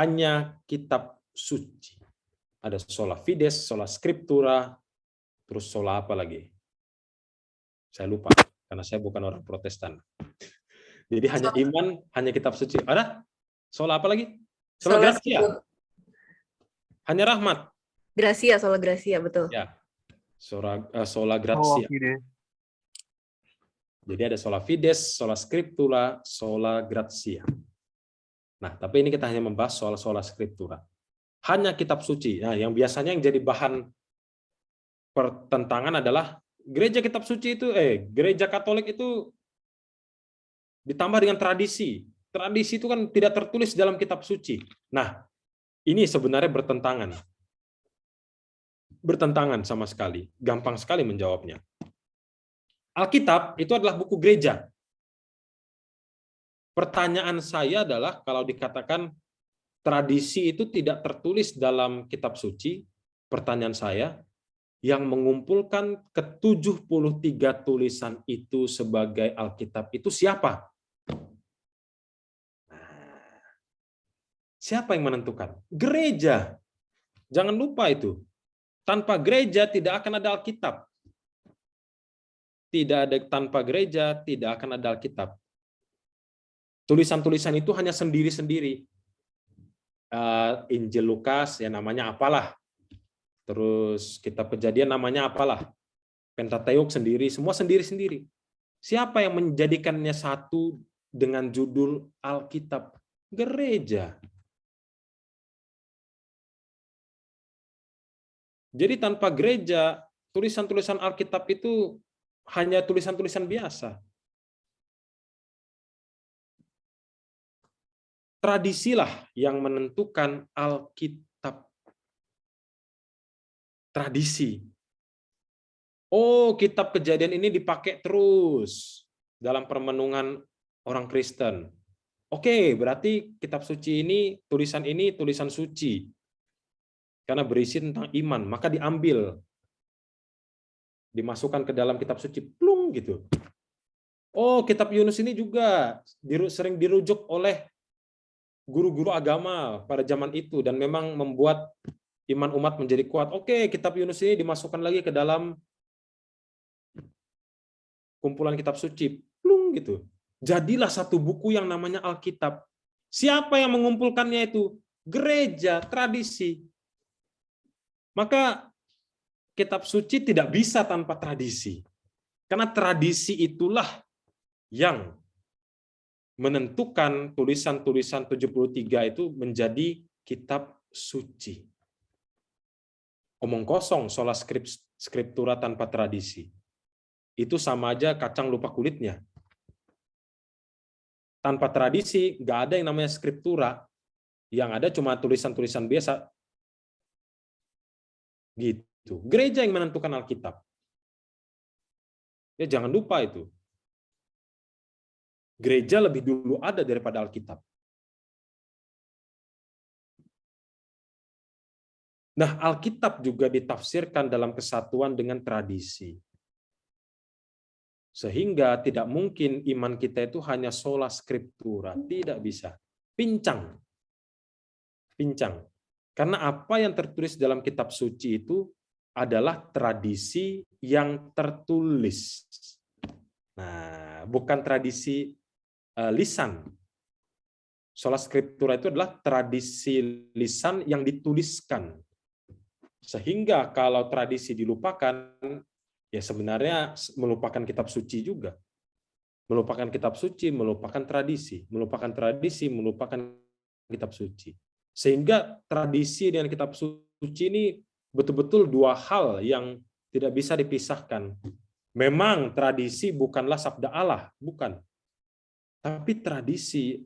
Hanya kitab suci. Ada sola fides, sola scriptura, terus sola apa lagi? Saya lupa, karena saya bukan orang Protestan. Jadi hanya iman, hanya kitab suci. Ada? Sola apa lagi? Sola gratia. Hanya rahmat. Gracia, sola gracia, betul. Ya. Sola gratia. Jadi ada sola fides, sola scriptura, sola gratia. Nah, tapi ini kita hanya membahas soal sola scriptura. Hanya kitab suci. Nah, yang biasanya yang jadi bahan pertentangan adalah gereja kitab suci itu, gereja Katolik itu ditambah dengan tradisi. Tradisi itu kan tidak tertulis dalam kitab suci. Nah, ini sebenarnya bertentangan. Bertentangan sama sekali. Gampang sekali menjawabnya. Alkitab itu adalah buku gereja. Pertanyaan saya adalah kalau dikatakan tradisi itu tidak tertulis dalam kitab suci, pertanyaan saya, yang mengumpulkan ke-73 tulisan itu sebagai Alkitab itu siapa? Siapa yang menentukan? Gereja. Jangan lupa itu. Tanpa gereja tidak akan ada Alkitab. Tanpa gereja tidak akan ada Alkitab. Tulisan-tulisan itu hanya sendiri-sendiri. Injil Lukas ya namanya apalah. Terus kitab Kejadian namanya apalah. Pentateuk sendiri, semua sendiri-sendiri. Siapa yang menjadikannya satu dengan judul Alkitab? Gereja. Jadi tanpa gereja, tulisan-tulisan Alkitab itu hanya tulisan-tulisan biasa. Tradisilah yang menentukan Alkitab. Tradisi. Oh, kitab Kejadian ini dipakai terus dalam permenungan orang Kristen. Oke, berarti kitab suci ini tulisan suci. Karena berisi tentang iman, maka diambil. Dimasukkan ke dalam kitab suci, plung gitu. Oh, kitab Yunus ini juga sering dirujuk oleh guru-guru agama pada zaman itu dan memang membuat iman umat menjadi kuat. Oke, kitab Yunus ini dimasukkan lagi ke dalam kumpulan kitab suci, plung gitu. Jadilah satu buku yang namanya Alkitab. Siapa yang mengumpulkannya itu? Gereja, tradisi. Maka kitab suci tidak bisa tanpa tradisi. Karena tradisi itulah yang menentukan tulisan-tulisan 73 itu menjadi kitab suci. Omong kosong sola scriptura tanpa tradisi. Itu sama aja kacang lupa kulitnya. Tanpa tradisi, nggak ada yang namanya scriptura. Yang ada cuma tulisan-tulisan biasa. Gitu. Gereja yang menentukan Alkitab. Ya jangan lupa itu. Gereja lebih dulu ada daripada Alkitab. Nah, Alkitab juga ditafsirkan dalam kesatuan dengan tradisi. Sehingga tidak mungkin iman kita itu hanya sola scriptura, tidak bisa. Pincang. Pincang. Karena apa yang tertulis dalam kitab suci itu adalah tradisi yang tertulis. Nah, bukan tradisi lisan. Sola scriptura itu adalah tradisi lisan yang dituliskan. Sehingga kalau tradisi dilupakan, ya sebenarnya melupakan kitab suci juga. Melupakan kitab suci, melupakan tradisi. Melupakan tradisi, melupakan kitab suci. Sehingga tradisi dengan kitab suci ini betul-betul dua hal yang tidak bisa dipisahkan. Memang tradisi bukanlah sabda Allah, bukan. Tapi tradisi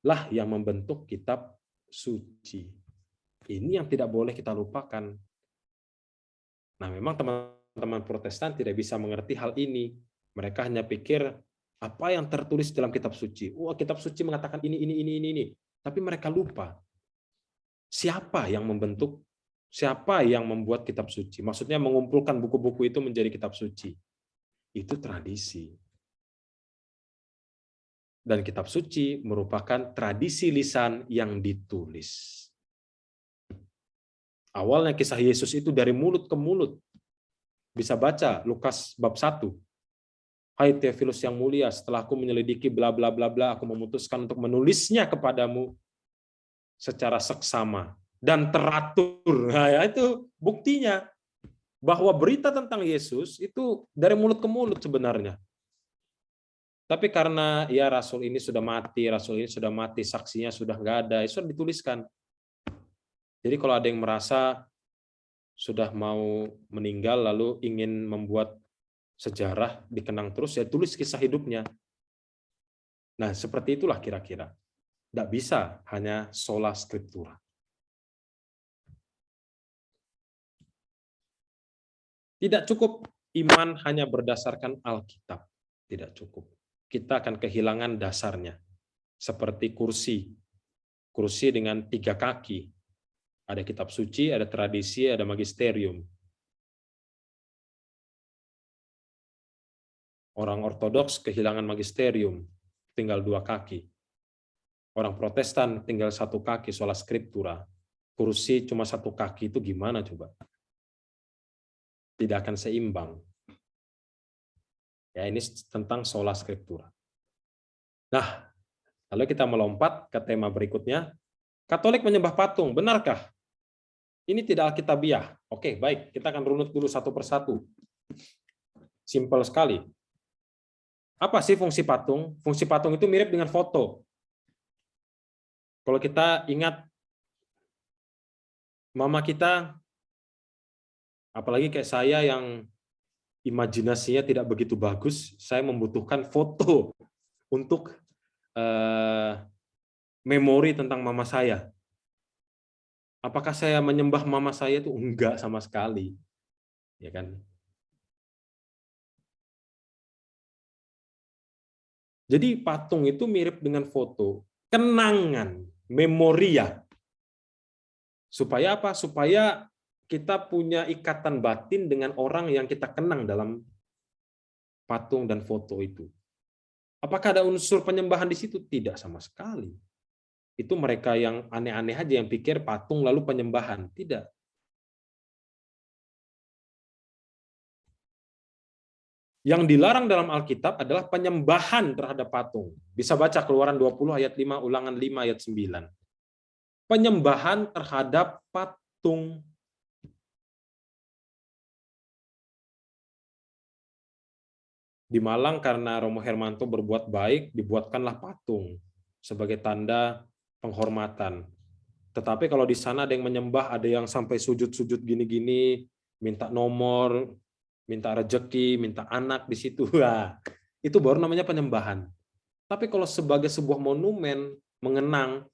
lah yang membentuk kitab suci. Ini yang tidak boleh kita lupakan. Nah, memang teman-teman Protestan tidak bisa mengerti hal ini. Mereka hanya pikir apa yang tertulis dalam kitab suci. Wah, kitab suci mengatakan ini. Tapi mereka lupa. Siapa yang membentuk, siapa yang membuat kitab suci? Maksudnya mengumpulkan buku-buku itu menjadi kitab suci. Itu tradisi. Dan kitab suci merupakan tradisi lisan yang ditulis. Awalnya kisah Yesus itu dari mulut ke mulut. Bisa baca Lukas bab 1. Hai Theophilus yang mulia, setelah aku menyelidiki bla bla bla bla, aku memutuskan untuk menulisnya kepadamu secara seksama dan teratur. Nah, itu buktinya bahwa berita tentang Yesus itu dari mulut ke mulut sebenarnya. Tapi karena ya rasul ini sudah mati, saksinya sudah nggak ada, itu sudah dituliskan. Jadi kalau ada yang merasa sudah mau meninggal lalu ingin membuat sejarah dikenang terus, ya tulis kisah hidupnya. Nah, seperti itulah kira-kira. Tidak bisa hanya sola scriptura. Tidak cukup iman hanya berdasarkan Alkitab. Tidak cukup. Kita akan kehilangan dasarnya. Seperti kursi. kursi dengan 3 kaki. Ada kitab suci, ada tradisi, ada magisterium. Orang Ortodoks kehilangan magisterium, tinggal 2 kaki. Orang Protestan tinggal 1 kaki, sola scriptura. Kursi cuma 1 kaki itu gimana coba? Tidak akan seimbang. Ya, ini tentang sola scriptura. Nah, lalu kita melompat ke tema berikutnya. Katolik menyembah patung, benarkah? Ini tidak alkitabiah. Oke, baik. Kita akan runut dulu satu persatu. Simpel sekali. Apa sih fungsi patung? Fungsi patung itu mirip dengan foto. Kalau kita ingat mama kita, apalagi kayak saya yang imajinasinya tidak begitu bagus, saya membutuhkan foto untuk memori tentang mama saya. Apakah saya menyembah mama saya itu? Enggak sama sekali. Ya kan? Jadi patung itu mirip dengan foto, kenangan, memoria. Supaya apa? Supaya kita punya ikatan batin dengan orang yang kita kenang dalam patung dan foto itu. Apakah ada unsur penyembahan di situ? Tidak sama sekali. Itu mereka yang aneh-aneh aja yang pikir patung lalu penyembahan. Tidak. Yang dilarang dalam Alkitab adalah penyembahan terhadap patung. Bisa baca Keluaran 20 ayat 5, Ulangan 5 ayat 9. Penyembahan terhadap patung. Di Malang karena Romo Hermanto berbuat baik, dibuatkanlah patung sebagai tanda penghormatan. Tetapi kalau di sana ada yang menyembah, ada yang sampai sujud-sujud gini-gini, minta nomor, minta rezeki, minta anak di situ. Wah, itu baru namanya penyembahan. Tapi kalau sebagai sebuah monumen mengenang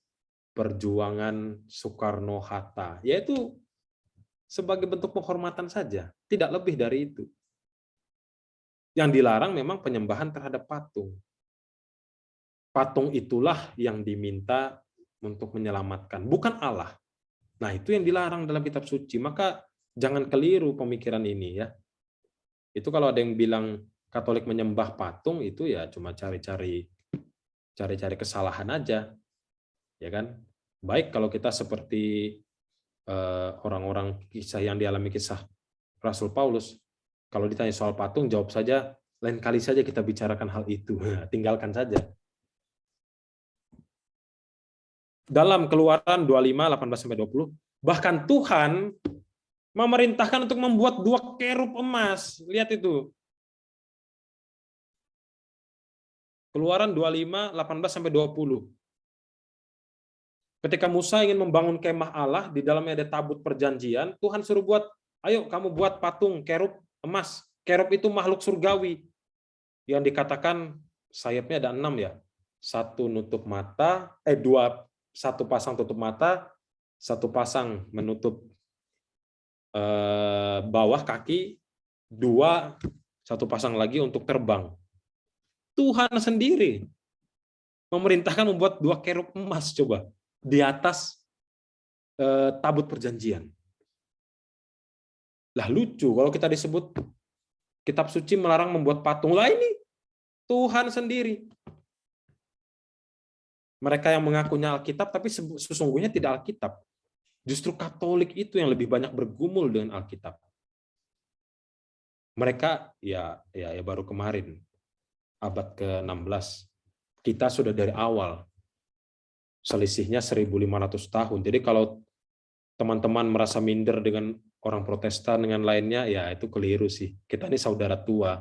perjuangan Soekarno-Hatta, yaitu sebagai bentuk penghormatan saja, tidak lebih dari itu. Yang dilarang memang penyembahan terhadap patung. Patung itulah yang diminta untuk menyelamatkan, bukan Allah. Nah, itu yang dilarang dalam kitab suci. Maka jangan keliru pemikiran ini ya. Itu kalau ada yang bilang Katolik menyembah patung, itu ya cuma cari-cari kesalahan aja. Ya kan? Baik kalau kita seperti orang-orang kisah yang dialami kisah Rasul Paulus, kalau ditanya soal patung, jawab saja, lain kali saja kita bicarakan hal itu. Tinggalkan saja. Dalam Keluaran 25, 18-20, bahkan Tuhan memerintahkan untuk membuat 2 kerub emas. Lihat itu. Keluaran 25, 18-20. Ketika Musa ingin membangun kemah Allah, di dalamnya ada tabut perjanjian, Tuhan suruh buat, ayo kamu buat patung kerub emas. Kerub itu makhluk surgawi. Yang dikatakan sayapnya ada 6 ya. 1 nutup mata, 1 pasang tutup mata, 1 pasang menutup bawah kaki, 2, 1 pasang lagi untuk terbang. Tuhan sendiri memerintahkan membuat 2 kerub emas coba di atas tabut perjanjian. Lah lucu kalau kita disebut kitab suci melarang membuat patung. Lah ini Tuhan sendiri. Mereka yang mengakunya Alkitab tapi sesungguhnya tidak Alkitab. Justru Katolik itu yang lebih banyak bergumul dengan Alkitab. Mereka ya baru kemarin, abad ke-16. Kita sudah dari awal. Selisihnya 1.500 tahun. Jadi kalau teman-teman merasa minder dengan orang Protestan, dengan lainnya, ya itu keliru sih. Kita ini saudara tua.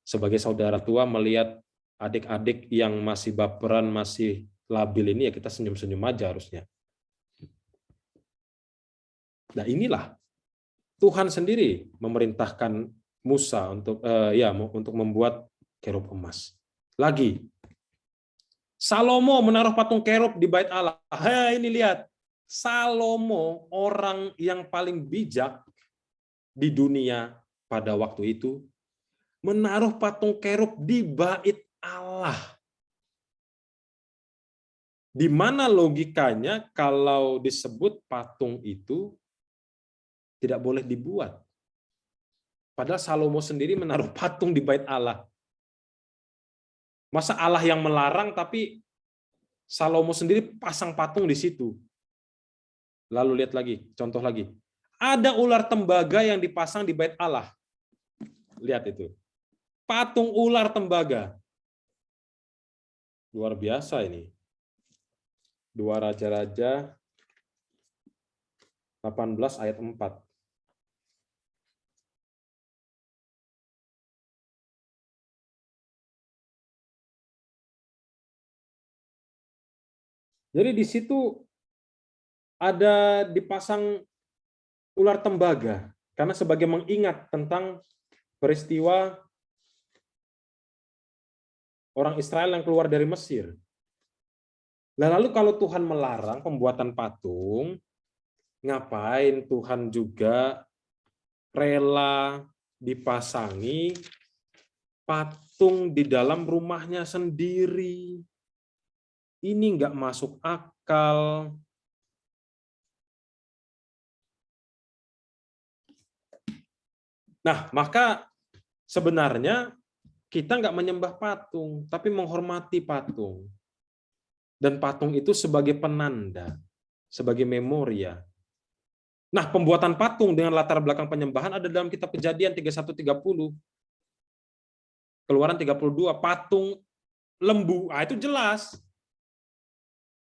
Sebagai saudara tua melihat adik-adik yang masih baperan, masih labil ini, ya kita senyum-senyum aja harusnya. Nah inilah Tuhan sendiri memerintahkan Musa untuk membuat kerub emas. Lagi, Salomo menaruh patung kerub di bait Allah. Ini lihat, Salomo orang yang paling bijak di dunia pada waktu itu menaruh patung kerub di bait Allah. Di mana logikanya kalau disebut patung itu tidak boleh dibuat? Padahal Salomo sendiri menaruh patung di bait Allah. Masa Allah yang melarang tapi Salomo sendiri pasang patung di situ? Lalu lihat lagi, contoh lagi. Ada ular tembaga yang dipasang di bait Allah. Lihat itu. Patung ular tembaga. Luar biasa ini. 2 Raja-Raja 18 ayat 4. Jadi di situ ada dipasang ular tembaga karena sebagai mengingat tentang peristiwa orang Israel yang keluar dari Mesir. Lalu kalau Tuhan melarang pembuatan patung, ngapain Tuhan juga rela dipasangi patung di dalam rumahnya sendiri? Ini nggak masuk akal. Nah, maka sebenarnya kita nggak menyembah patung, tapi menghormati patung. Dan patung itu sebagai penanda, sebagai memoria. Nah, pembuatan patung dengan latar belakang penyembahan ada dalam kitab Kejadian 31-30. Keluaran 32, patung lembu. Ah, itu jelas.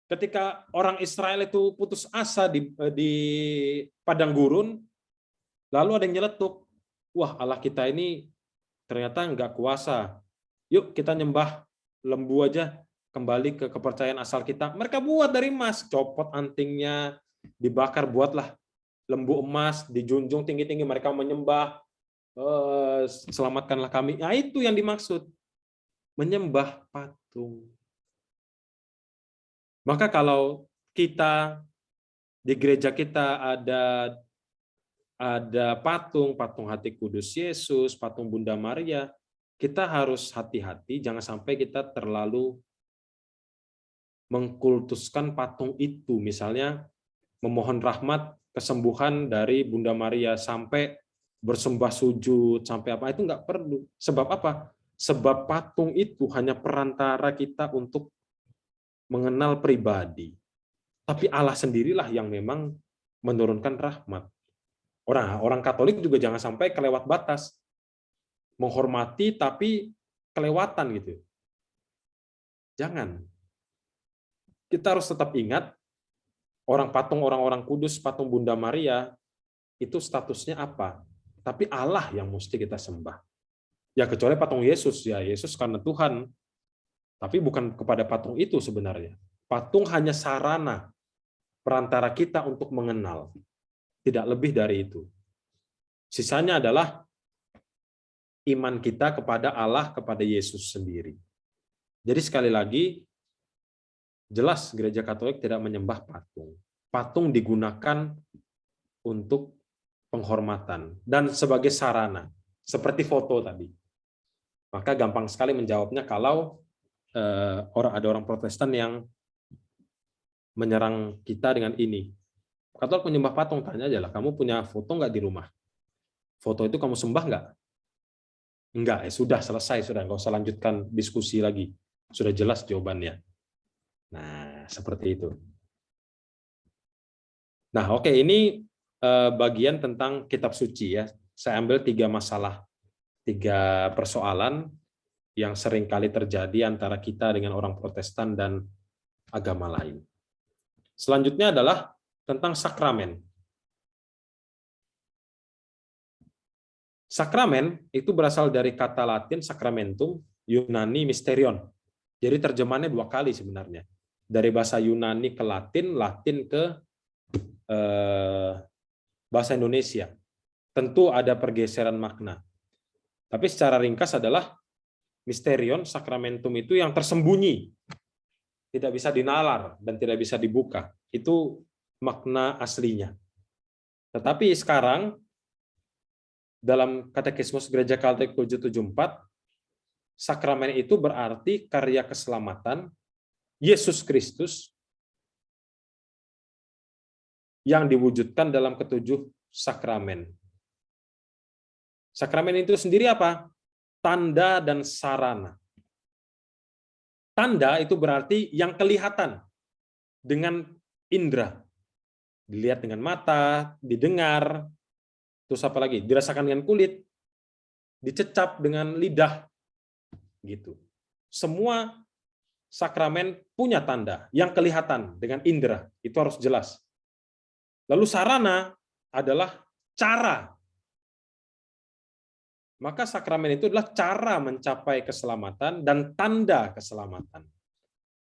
Ketika orang Israel itu putus asa di padang gurun, lalu ada yang nyeletuk, wah Allah kita ini ternyata nggak kuasa. Yuk kita nyembah lembu aja, kembali ke kepercayaan asal kita. Mereka buat dari emas, copot antingnya, dibakar, buatlah lembu emas, dijunjung tinggi-tinggi, mereka menyembah, selamatkanlah kami. Nah, itu yang dimaksud, menyembah patung. Maka kalau kita di gereja kita ada patung Hati Kudus Yesus, patung Bunda Maria, kita harus hati-hati, jangan sampai kita terlalu mengkultuskan patung itu. Misalnya memohon rahmat kesembuhan dari Bunda Maria sampai bersembah sujud, sampai apa, itu nggak perlu. Sebab apa? Sebab patung itu hanya perantara kita untuk mengenal pribadi. Tapi Allah sendirilah yang memang menurunkan rahmat. Orang Katolik juga jangan sampai kelewat batas. Menghormati tapi kelewatan gitu. Jangan. Kita harus tetap ingat orang-orang kudus, patung Bunda Maria itu statusnya apa? Tapi Allah yang mesti kita sembah. Ya kecuali patung Yesus, ya Yesus karena Tuhan. Tapi bukan kepada patung itu sebenarnya. Patung hanya sarana perantara kita untuk mengenal. Tidak lebih dari itu. Sisanya adalah iman kita kepada Allah, kepada Yesus sendiri. Jadi sekali lagi, jelas Gereja Katolik tidak menyembah patung. Patung digunakan untuk penghormatan dan sebagai sarana, seperti foto tadi. Maka gampang sekali menjawabnya kalau ada orang Protestan yang menyerang kita dengan ini. Katolik menyembah patung, tanya aja lah, kamu punya foto nggak di rumah? Foto itu kamu sembah nggak? Enggak, sudah selesai, sudah nggak usah lanjutkan diskusi lagi. Sudah jelas jawabannya. Nah, seperti itu. Nah, oke, ini bagian tentang kitab suci ya. Saya ambil 3 masalah, 3 persoalan yang sering kali terjadi antara kita dengan orang Protestan dan agama lain. Selanjutnya adalah tentang sakramen. Sakramen itu berasal dari kata Latin sacramentum, Yunani mysterion. Jadi terjemahannya 2 kali sebenarnya. Dari bahasa Yunani ke Latin, Latin ke bahasa Indonesia. Tentu ada pergeseran makna. Tapi secara ringkas adalah mysterion, sakramentum itu yang tersembunyi. Tidak bisa dinalar dan tidak bisa dibuka. Itu makna aslinya. Tetapi sekarang dalam Katekismus Gereja Katolik 774, sakramen itu berarti karya keselamatan Yesus Kristus yang diwujudkan dalam ketujuh sakramen. Sakramen itu sendiri apa? Tanda dan sarana. Tanda itu berarti yang kelihatan dengan indera. Dilihat dengan mata, didengar, terus apa lagi? Dirasakan dengan kulit, dicecap dengan lidah. Gitu. Semua sakramen punya tanda yang kelihatan dengan indera, itu harus jelas. Lalu sarana adalah cara. Maka sakramen itu adalah cara mencapai keselamatan dan tanda keselamatan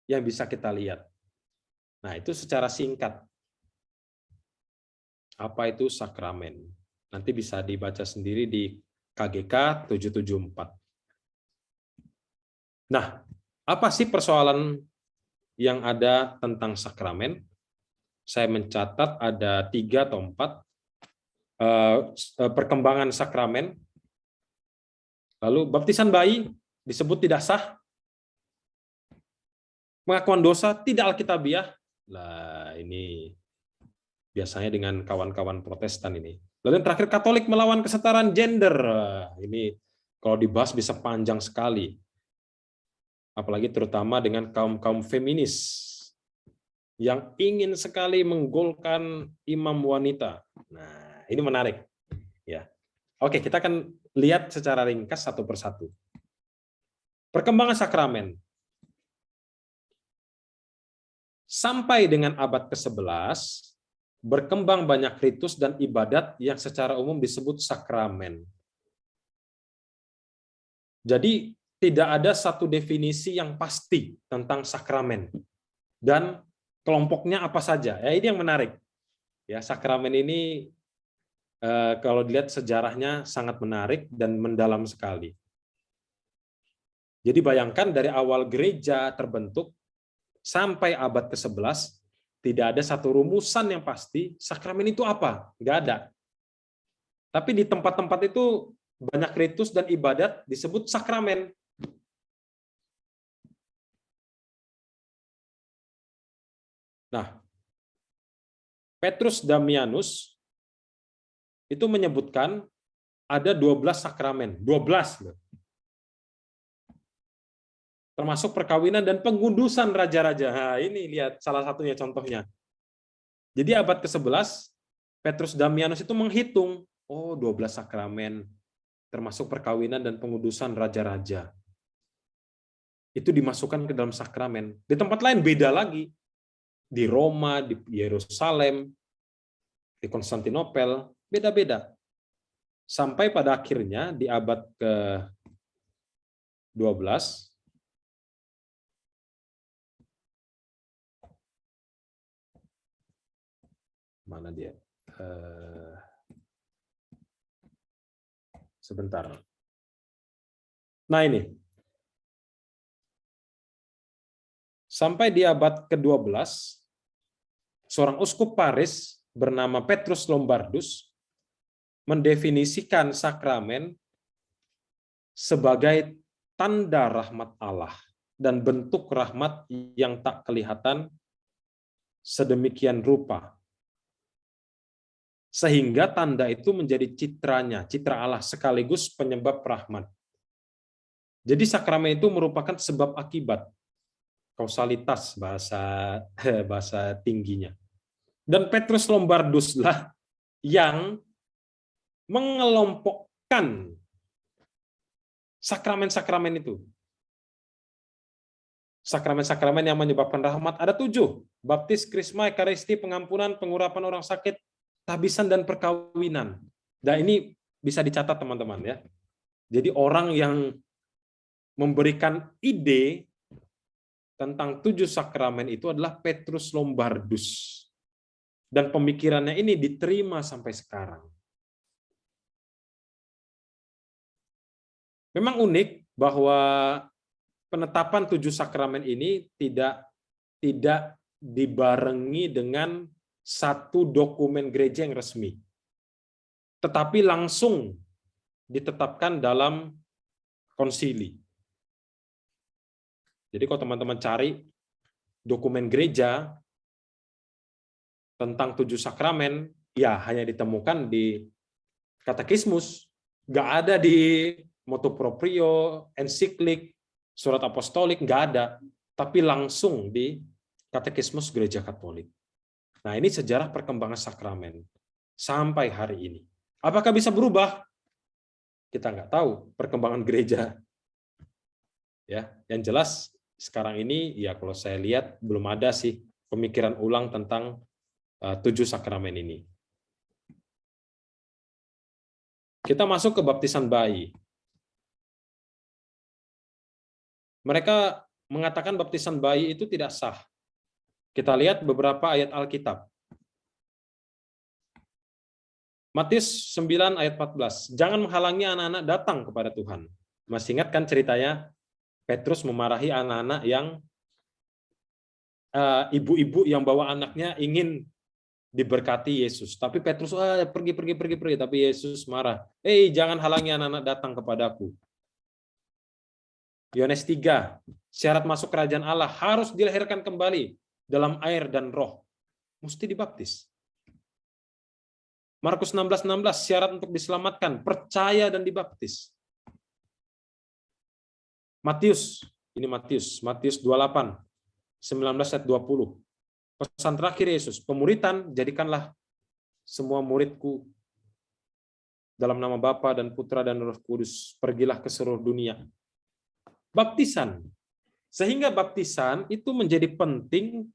yang bisa kita lihat. Nah, itu secara singkat. Apa itu sakramen? Nanti bisa dibaca sendiri di KGK 774. Nah, apa sih persoalan yang ada tentang sakramen? Saya mencatat ada 3 atau 4 perkembangan sakramen. Lalu baptisan bayi disebut tidak sah. Pengakuan dosa tidak alkitabiah. Lah, ini biasanya dengan kawan-kawan Protestan ini. Lalu yang terakhir, Katolik melawan kesetaraan gender. Ini kalau dibahas bisa panjang sekali. Apalagi terutama dengan kaum-kaum feminis yang ingin sekali menggolkan imam wanita. Nah, ini menarik. Ya. Oke, kita akan lihat secara ringkas satu persatu. Perkembangan sakramen. Sampai dengan abad ke-11, berkembang banyak ritus dan ibadat yang secara umum disebut sakramen. Jadi, tidak ada satu definisi yang pasti tentang sakramen. Dan kelompoknya apa saja. Ya, ini yang menarik. Ya, sakramen ini kalau dilihat sejarahnya sangat menarik dan mendalam sekali. Jadi bayangkan dari awal gereja terbentuk sampai abad ke-11 tidak ada satu rumusan yang pasti sakramen itu apa, nggak ada. Tapi di tempat-tempat itu banyak ritus dan ibadat disebut sakramen. Nah, Petrus Damianus itu menyebutkan ada 12 sakramen, 12 loh. Termasuk perkawinan dan pengundusan raja-raja. Nah, ini lihat salah satunya contohnya. Jadi abad ke-11 Petrus Damianus itu menghitung, oh 12 sakramen, termasuk perkawinan dan pengundusan raja-raja. Itu dimasukkan ke dalam sakramen. Di tempat lain beda lagi. Di Roma, di Yerusalem, di Konstantinopel, beda-beda. Sampai pada akhirnya di abad ke-12, mana dia? Sebentar. Nah ini. Sampai di abad ke-12, seorang uskup Paris bernama Petrus Lombardus mendefinisikan sakramen sebagai tanda rahmat Allah dan bentuk rahmat yang tak kelihatan sedemikian rupa. Sehingga tanda itu menjadi citranya, citra Allah sekaligus penyebab rahmat. Jadi sakramen itu merupakan sebab akibat, kausalitas bahasa tingginya. Dan Petrus Lombarduslah yang mengelompokkan sakramen-sakramen itu. Sakramen-sakramen yang menyebabkan rahmat ada 7. Baptis, Krisma, Ekaristi, pengampunan, pengurapan orang sakit, tabisan, dan perkawinan. Dan ini bisa dicatat teman-teman ya. Jadi orang yang memberikan ide tentang 7 sakramen itu adalah Petrus Lombardus. Dan pemikirannya ini diterima sampai sekarang. Memang unik bahwa penetapan 7 sakramen ini tidak dibarengi dengan satu dokumen gereja yang resmi. Tetapi langsung ditetapkan dalam konsili. Jadi kalau teman-teman cari dokumen gereja, tentang 7 sakramen, ya hanya ditemukan di katekismus, nggak ada di motu proprio, ensiklik, surat apostolik, nggak ada, tapi langsung di katekismus Gereja Katolik. Nah, ini sejarah perkembangan sakramen sampai hari ini. Apakah bisa berubah? Kita nggak tahu perkembangan gereja. Ya, yang jelas sekarang ini ya kalau saya lihat belum ada sih pemikiran ulang tentang 7 sakramen ini. Kita masuk ke baptisan bayi. Mereka mengatakan baptisan bayi itu tidak sah. Kita lihat beberapa ayat Alkitab. Matius 9 ayat 14. Jangan menghalangi anak-anak datang kepada Tuhan. Masih ingat kan ceritanya Petrus memarahi anak-anak yang ibu-ibu yang bawa anaknya ingin diberkati Yesus. Tapi Petrus pergi. Tapi Yesus marah. Jangan halangi anak-anak datang kepadaku. Yohanes 3. Syarat masuk kerajaan Allah harus dilahirkan kembali dalam air dan roh. Mesti dibaptis. Markus 16:16. Syarat untuk diselamatkan percaya dan dibaptis. Matius 28 19 ayat 20. Pesan terakhir Yesus, pemuritan jadikanlah semua muridku dalam nama Bapa dan Putra dan Roh Kudus, pergilah ke seluruh dunia. Baptisan. Sehingga baptisan itu menjadi penting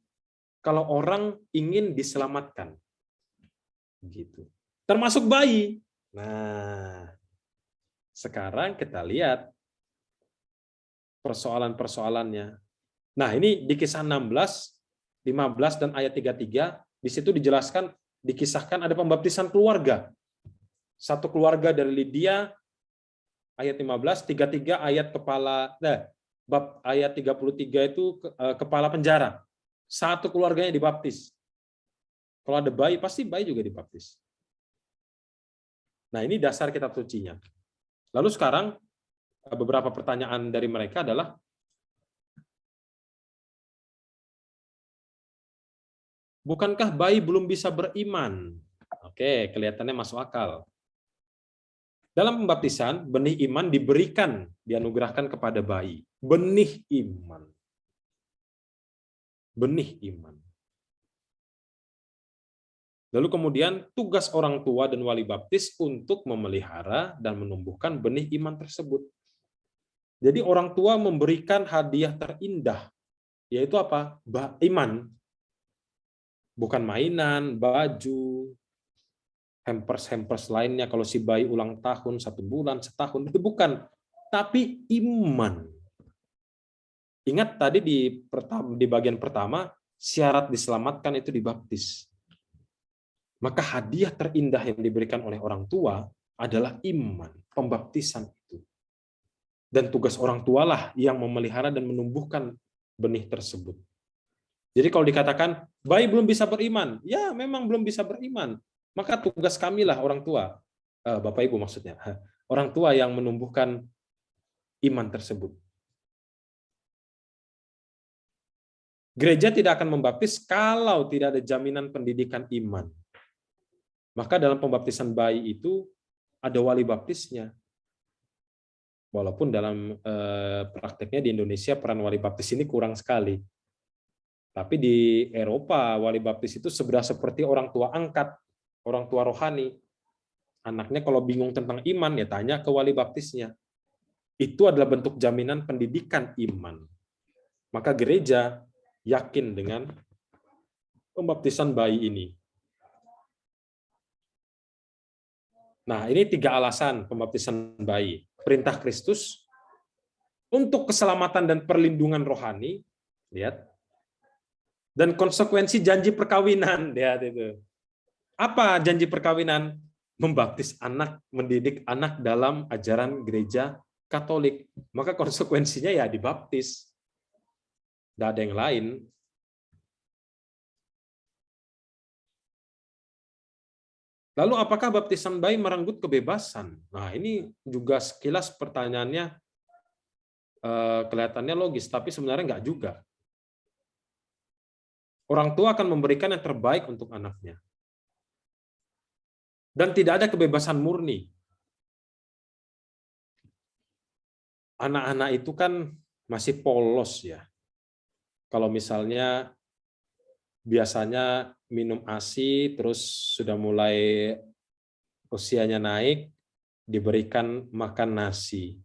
kalau orang ingin diselamatkan. Gitu. Termasuk bayi. Nah, sekarang kita lihat persoalan-persoalannya. Nah, ini di Kisah 16, 15 dan ayat 33, di situ dijelaskan, dikisahkan ada pembaptisan keluarga. Satu keluarga dari Lydia, ayat 15, 33 ayat bab ayat 33 itu kepala penjara. Satu keluarganya dibaptis. Kalau ada bayi, pasti bayi juga dibaptis. Nah, ini dasar kitab sucinya. Lalu sekarang beberapa pertanyaan dari mereka adalah, bukankah bayi belum bisa beriman? Oke, kelihatannya masuk akal. Dalam pembaptisan, benih iman diberikan, dianugerahkan kepada bayi. Benih iman. Benih iman. Lalu kemudian tugas orang tua dan wali baptis untuk memelihara dan menumbuhkan benih iman tersebut. Jadi orang tua memberikan hadiah terindah, yaitu apa? Iman. Bukan mainan, baju, hampers lainnya kalau si bayi ulang tahun 1 bulan, setahun, itu bukan. Tapi iman. Ingat tadi di bagian pertama, syarat diselamatkan itu dibaptis. Maka hadiah terindah yang diberikan oleh orang tua adalah iman, pembaptisan itu. Dan tugas orang tualah yang memelihara dan menumbuhkan benih tersebut. Jadi kalau dikatakan, bayi belum bisa beriman, ya memang belum bisa beriman. Maka tugas kamilah orang tua, Bapak Ibu maksudnya, orang tua yang menumbuhkan iman tersebut. Gereja tidak akan membaptis kalau tidak ada jaminan pendidikan iman. Maka dalam pembaptisan bayi itu ada wali baptisnya. Walaupun dalam prakteknya di Indonesia peran wali baptis ini kurang sekali. Tapi di Eropa wali baptis itu sudah seperti orang tua angkat, orang tua rohani. Anaknya kalau bingung tentang iman ya tanya ke wali baptisnya. Itu adalah bentuk jaminan pendidikan iman. Maka gereja yakin dengan pembaptisan bayi ini. Nah, ini 3 alasan pembaptisan bayi. Perintah Kristus untuk keselamatan dan perlindungan rohani, lihat. Dan konsekuensi janji perkawinan, lihat itu. Apa janji perkawinan? Membaptis anak, mendidik anak dalam ajaran gereja Katolik. Maka konsekuensinya ya dibaptis. Tidak ada yang lain. Lalu apakah baptisan bayi merenggut kebebasan? Nah, ini juga sekilas pertanyaannya kelihatannya logis, tapi sebenarnya enggak juga. Orang tua akan memberikan yang terbaik untuk anaknya. Dan tidak ada kebebasan murni. Anak-anak itu kan masih polos ya. Kalau misalnya biasanya minum ASI, terus sudah mulai usianya naik, diberikan makan nasi.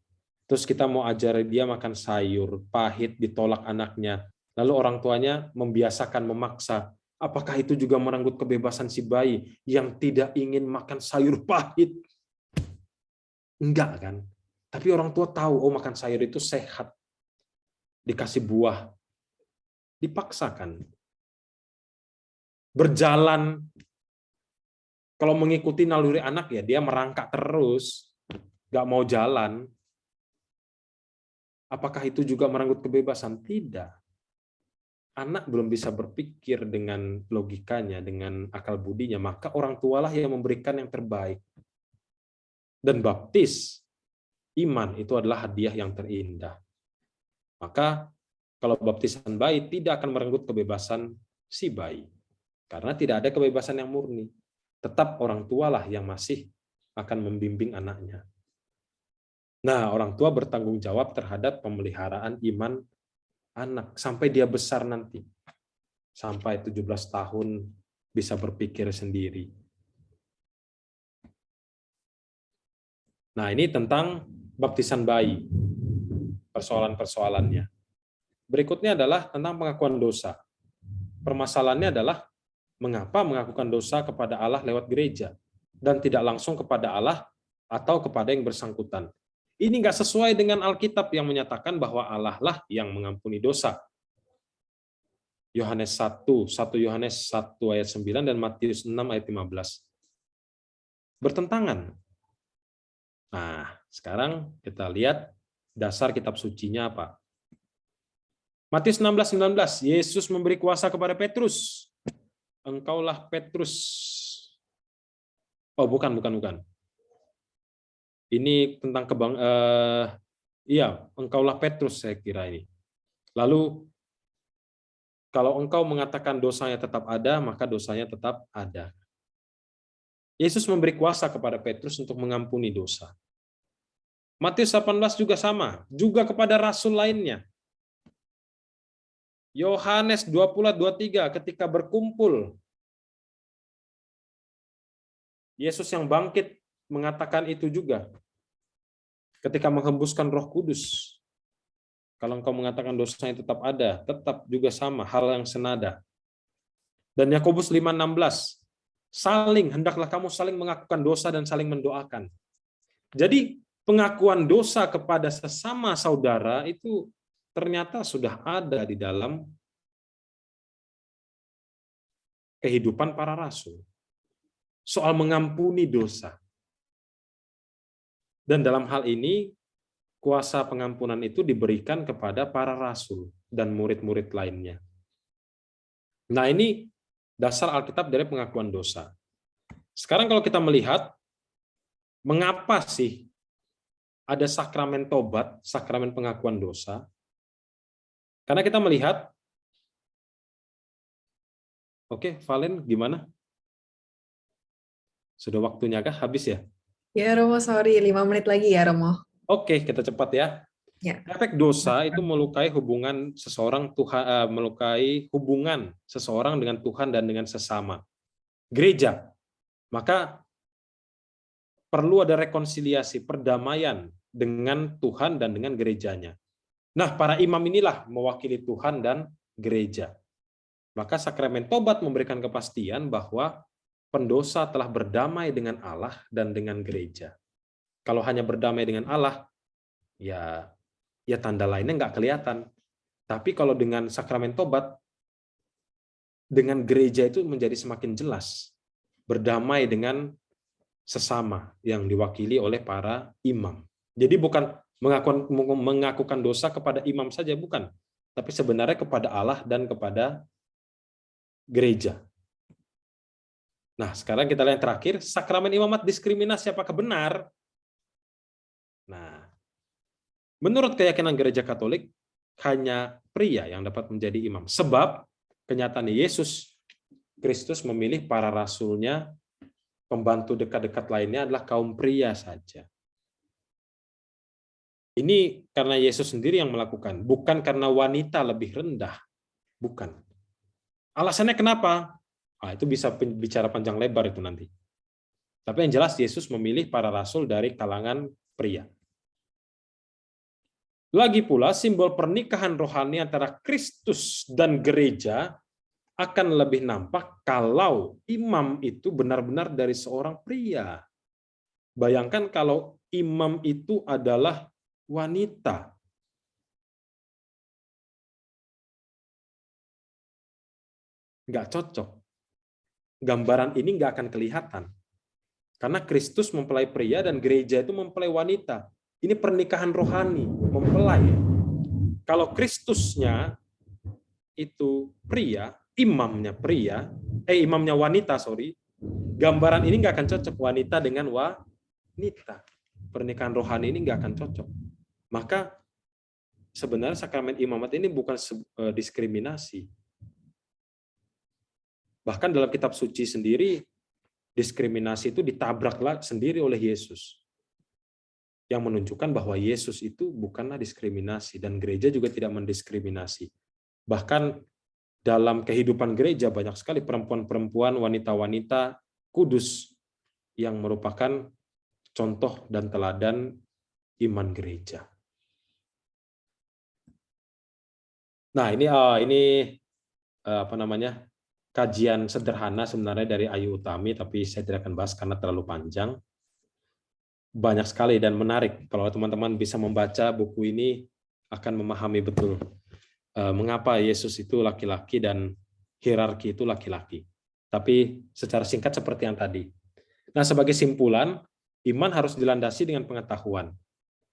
Terus kita mau ajari dia makan sayur, pahit, ditolak anaknya. Lalu orang tuanya membiasakan, memaksa. Apakah itu juga merenggut kebebasan si bayi yang tidak ingin makan sayur pahit? Enggak kan? Tapi orang tua tahu, oh makan sayur itu sehat. Dikasih buah. Dipaksakan. Berjalan. Kalau mengikuti naluri anak ya, dia merangkak terus. Nggak mau jalan. Apakah itu juga merenggut kebebasan? Tidak. Anak belum bisa berpikir dengan logikanya, dengan akal budinya, maka orang tualah yang memberikan yang terbaik. Dan baptis, iman itu adalah hadiah yang terindah. Maka kalau baptisan bayi tidak akan merenggut kebebasan si bayi. Karena tidak ada kebebasan yang murni. Tetap orang tualah yang masih akan membimbing anaknya. Nah, orang tua bertanggung jawab terhadap pemeliharaan iman anak sampai dia besar nanti. Sampai 17 tahun bisa berpikir sendiri. Nah, ini tentang baptisan bayi. Persoalan-persoalannya. Berikutnya adalah tentang pengakuan dosa. Permasalahannya adalah mengapa mengakukan dosa kepada Allah lewat gereja dan tidak langsung kepada Allah atau kepada yang bersangkutan. Ini nggak sesuai dengan Alkitab yang menyatakan bahwa Allah lah yang mengampuni dosa. Yohanes 1 Yohanes 1 ayat 9 dan Matius 6 ayat 15. Bertentangan. Nah, sekarang kita lihat dasar kitab sucinya apa. Matius 16:19, Yesus memberi kuasa kepada Petrus. Engkaulah Petrus. Oh, bukan. Ini tentang engkaulah Petrus saya kira ini. Lalu kalau engkau mengatakan dosanya tetap ada, maka dosanya tetap ada. Yesus memberi kuasa kepada Petrus untuk mengampuni dosa. Matius 18 juga sama, juga kepada rasul lainnya. Yohanes 20:23 ketika berkumpul, Yesus yang bangkit mengatakan itu juga. Ketika menghembuskan Roh Kudus, kalau engkau mengatakan dosanya tetap ada, tetap juga sama, hal yang senada. Dan Yakobus 5:16, hendaklah kamu saling mengakukan dosa dan saling mendoakan. Jadi pengakuan dosa kepada sesama saudara itu ternyata sudah ada di dalam kehidupan para rasul. Soal mengampuni dosa. Dan dalam hal ini, kuasa pengampunan itu diberikan kepada para rasul dan murid-murid lainnya. Nah, ini dasar Alkitab dari pengakuan dosa. Sekarang kalau kita melihat, mengapa sih ada sakramen tobat, sakramen pengakuan dosa? Karena kita melihat, oke, Valen, gimana? Sudah waktunya kah? Habis ya? Ya Romo, sorry, 5 menit lagi ya Romo. Oke, kita cepat ya. Ya. Efek dosa itu melukai hubungan seseorang dengan Tuhan dan dengan sesama. Gereja. Maka perlu ada rekonsiliasi, perdamaian dengan Tuhan dan dengan gerejanya. Nah, para imam inilah mewakili Tuhan dan gereja. Maka sakramen tobat memberikan kepastian bahwa pendosa telah berdamai dengan Allah dan dengan gereja. Kalau hanya berdamai dengan Allah, ya tanda lainnya nggak kelihatan. Tapi kalau dengan sakramen tobat, dengan gereja itu menjadi semakin jelas. Berdamai dengan sesama yang diwakili oleh para imam. Jadi bukan mengakukan dosa kepada imam saja, bukan. Tapi sebenarnya kepada Allah dan kepada gereja. Nah, sekarang kita lihat terakhir, sakramen imamat diskriminasi apakah benar? Nah, menurut keyakinan gereja Katolik, hanya pria yang dapat menjadi imam. Sebab kenyataannya Yesus Kristus memilih para rasulnya, pembantu dekat-dekat lainnya adalah kaum pria saja. Ini karena Yesus sendiri yang melakukan, bukan karena wanita lebih rendah. Bukan. Alasannya kenapa? Itu bisa bicara panjang lebar itu nanti. Tapi yang jelas Yesus memilih para rasul dari kalangan pria. Lagi pula simbol pernikahan rohani antara Kristus dan gereja akan lebih nampak kalau imam itu benar-benar dari seorang pria. Bayangkan kalau imam itu adalah wanita. Nggak cocok. Gambaran ini nggak akan kelihatan. Karena Kristus mempelai pria dan gereja itu mempelai wanita. Ini pernikahan rohani, mempelai. Kalau Kristusnya itu pria, imamnya wanita, gambaran ini nggak akan cocok wanita dengan wanita. Pernikahan rohani ini nggak akan cocok. Maka sebenarnya sakramen imamat ini bukan diskriminasi. Bahkan dalam kitab suci sendiri, diskriminasi itu ditabrak sendiri oleh Yesus. Yang menunjukkan bahwa Yesus itu bukanlah diskriminasi, dan gereja juga tidak mendiskriminasi. Bahkan dalam kehidupan gereja banyak sekali perempuan-perempuan, wanita-wanita kudus yang merupakan contoh dan teladan iman gereja. Nah, ini kajian sederhana sebenarnya dari Ayu Utami, tapi saya tidak akan bahas karena terlalu panjang. Banyak sekali dan menarik. Kalau teman-teman bisa membaca buku ini, akan memahami betul mengapa Yesus itu laki-laki dan hierarki itu laki-laki. Tapi secara singkat seperti yang tadi. Nah, sebagai simpulan, iman harus dilandasi dengan pengetahuan.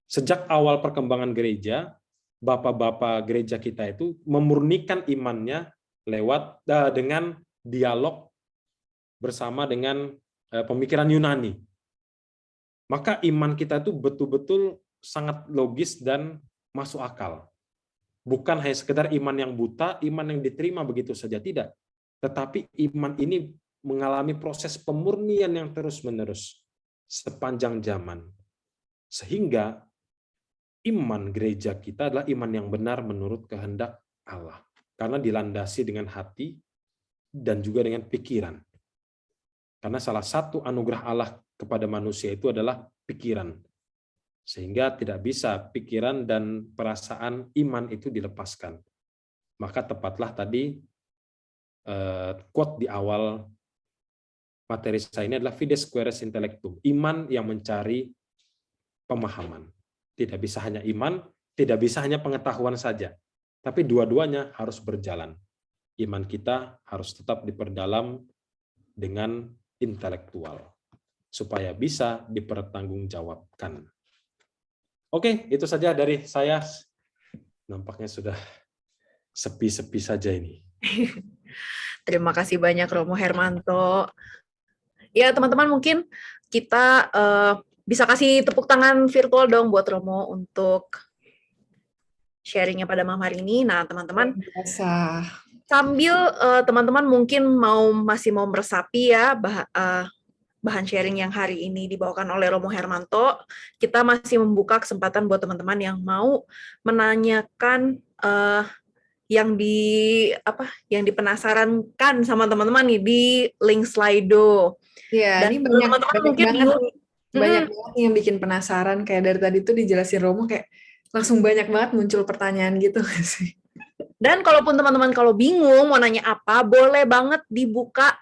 Sejak awal perkembangan gereja, bapak-bapak gereja kita itu memurnikan imannya lewat dengan dialog bersama dengan pemikiran Yunani. Maka iman kita itu betul-betul sangat logis dan masuk akal. Bukan hanya sekedar iman yang buta, iman yang diterima begitu saja, tidak. Tetapi iman ini mengalami proses pemurnian yang terus-menerus sepanjang zaman. Sehingga iman gereja kita adalah iman yang benar menurut kehendak Allah. Karena dilandasi dengan hati dan juga dengan pikiran. Karena salah satu anugerah Allah kepada manusia itu adalah pikiran. Sehingga tidak bisa pikiran dan perasaan iman itu dilepaskan. Maka tepatlah tadi quote di awal materi saya ini adalah fides quaeres intellectum. Iman yang mencari pemahaman. Tidak bisa hanya iman, tidak bisa hanya pengetahuan saja. Tapi dua-duanya harus berjalan. Iman kita harus tetap diperdalam dengan intelektual, supaya bisa dipertanggungjawabkan. Oke, itu saja dari saya. Nampaknya sudah sepi-sepi saja ini. Terima kasih banyak Romo Hermanto. Ya, teman-teman, mungkin kita bisa kasih tepuk tangan virtual dong buat Romo untuk sharingnya pada malam hari ini. Nah, teman-teman, sambil teman-teman mungkin masih mau meresapi ya bahan sharing yang hari ini dibawakan oleh Romo Hermanto, kita masih membuka kesempatan buat teman-teman yang mau menanyakan yang dipenasarankan sama teman-teman nih di link Slido. Ya, dan ini banyak mungkin banget yang bikin penasaran, kayak dari tadi tuh dijelasin Romo kayak langsung banyak banget muncul pertanyaan gitu sih. Dan kalaupun teman-teman kalau bingung mau nanya apa, boleh banget dibuka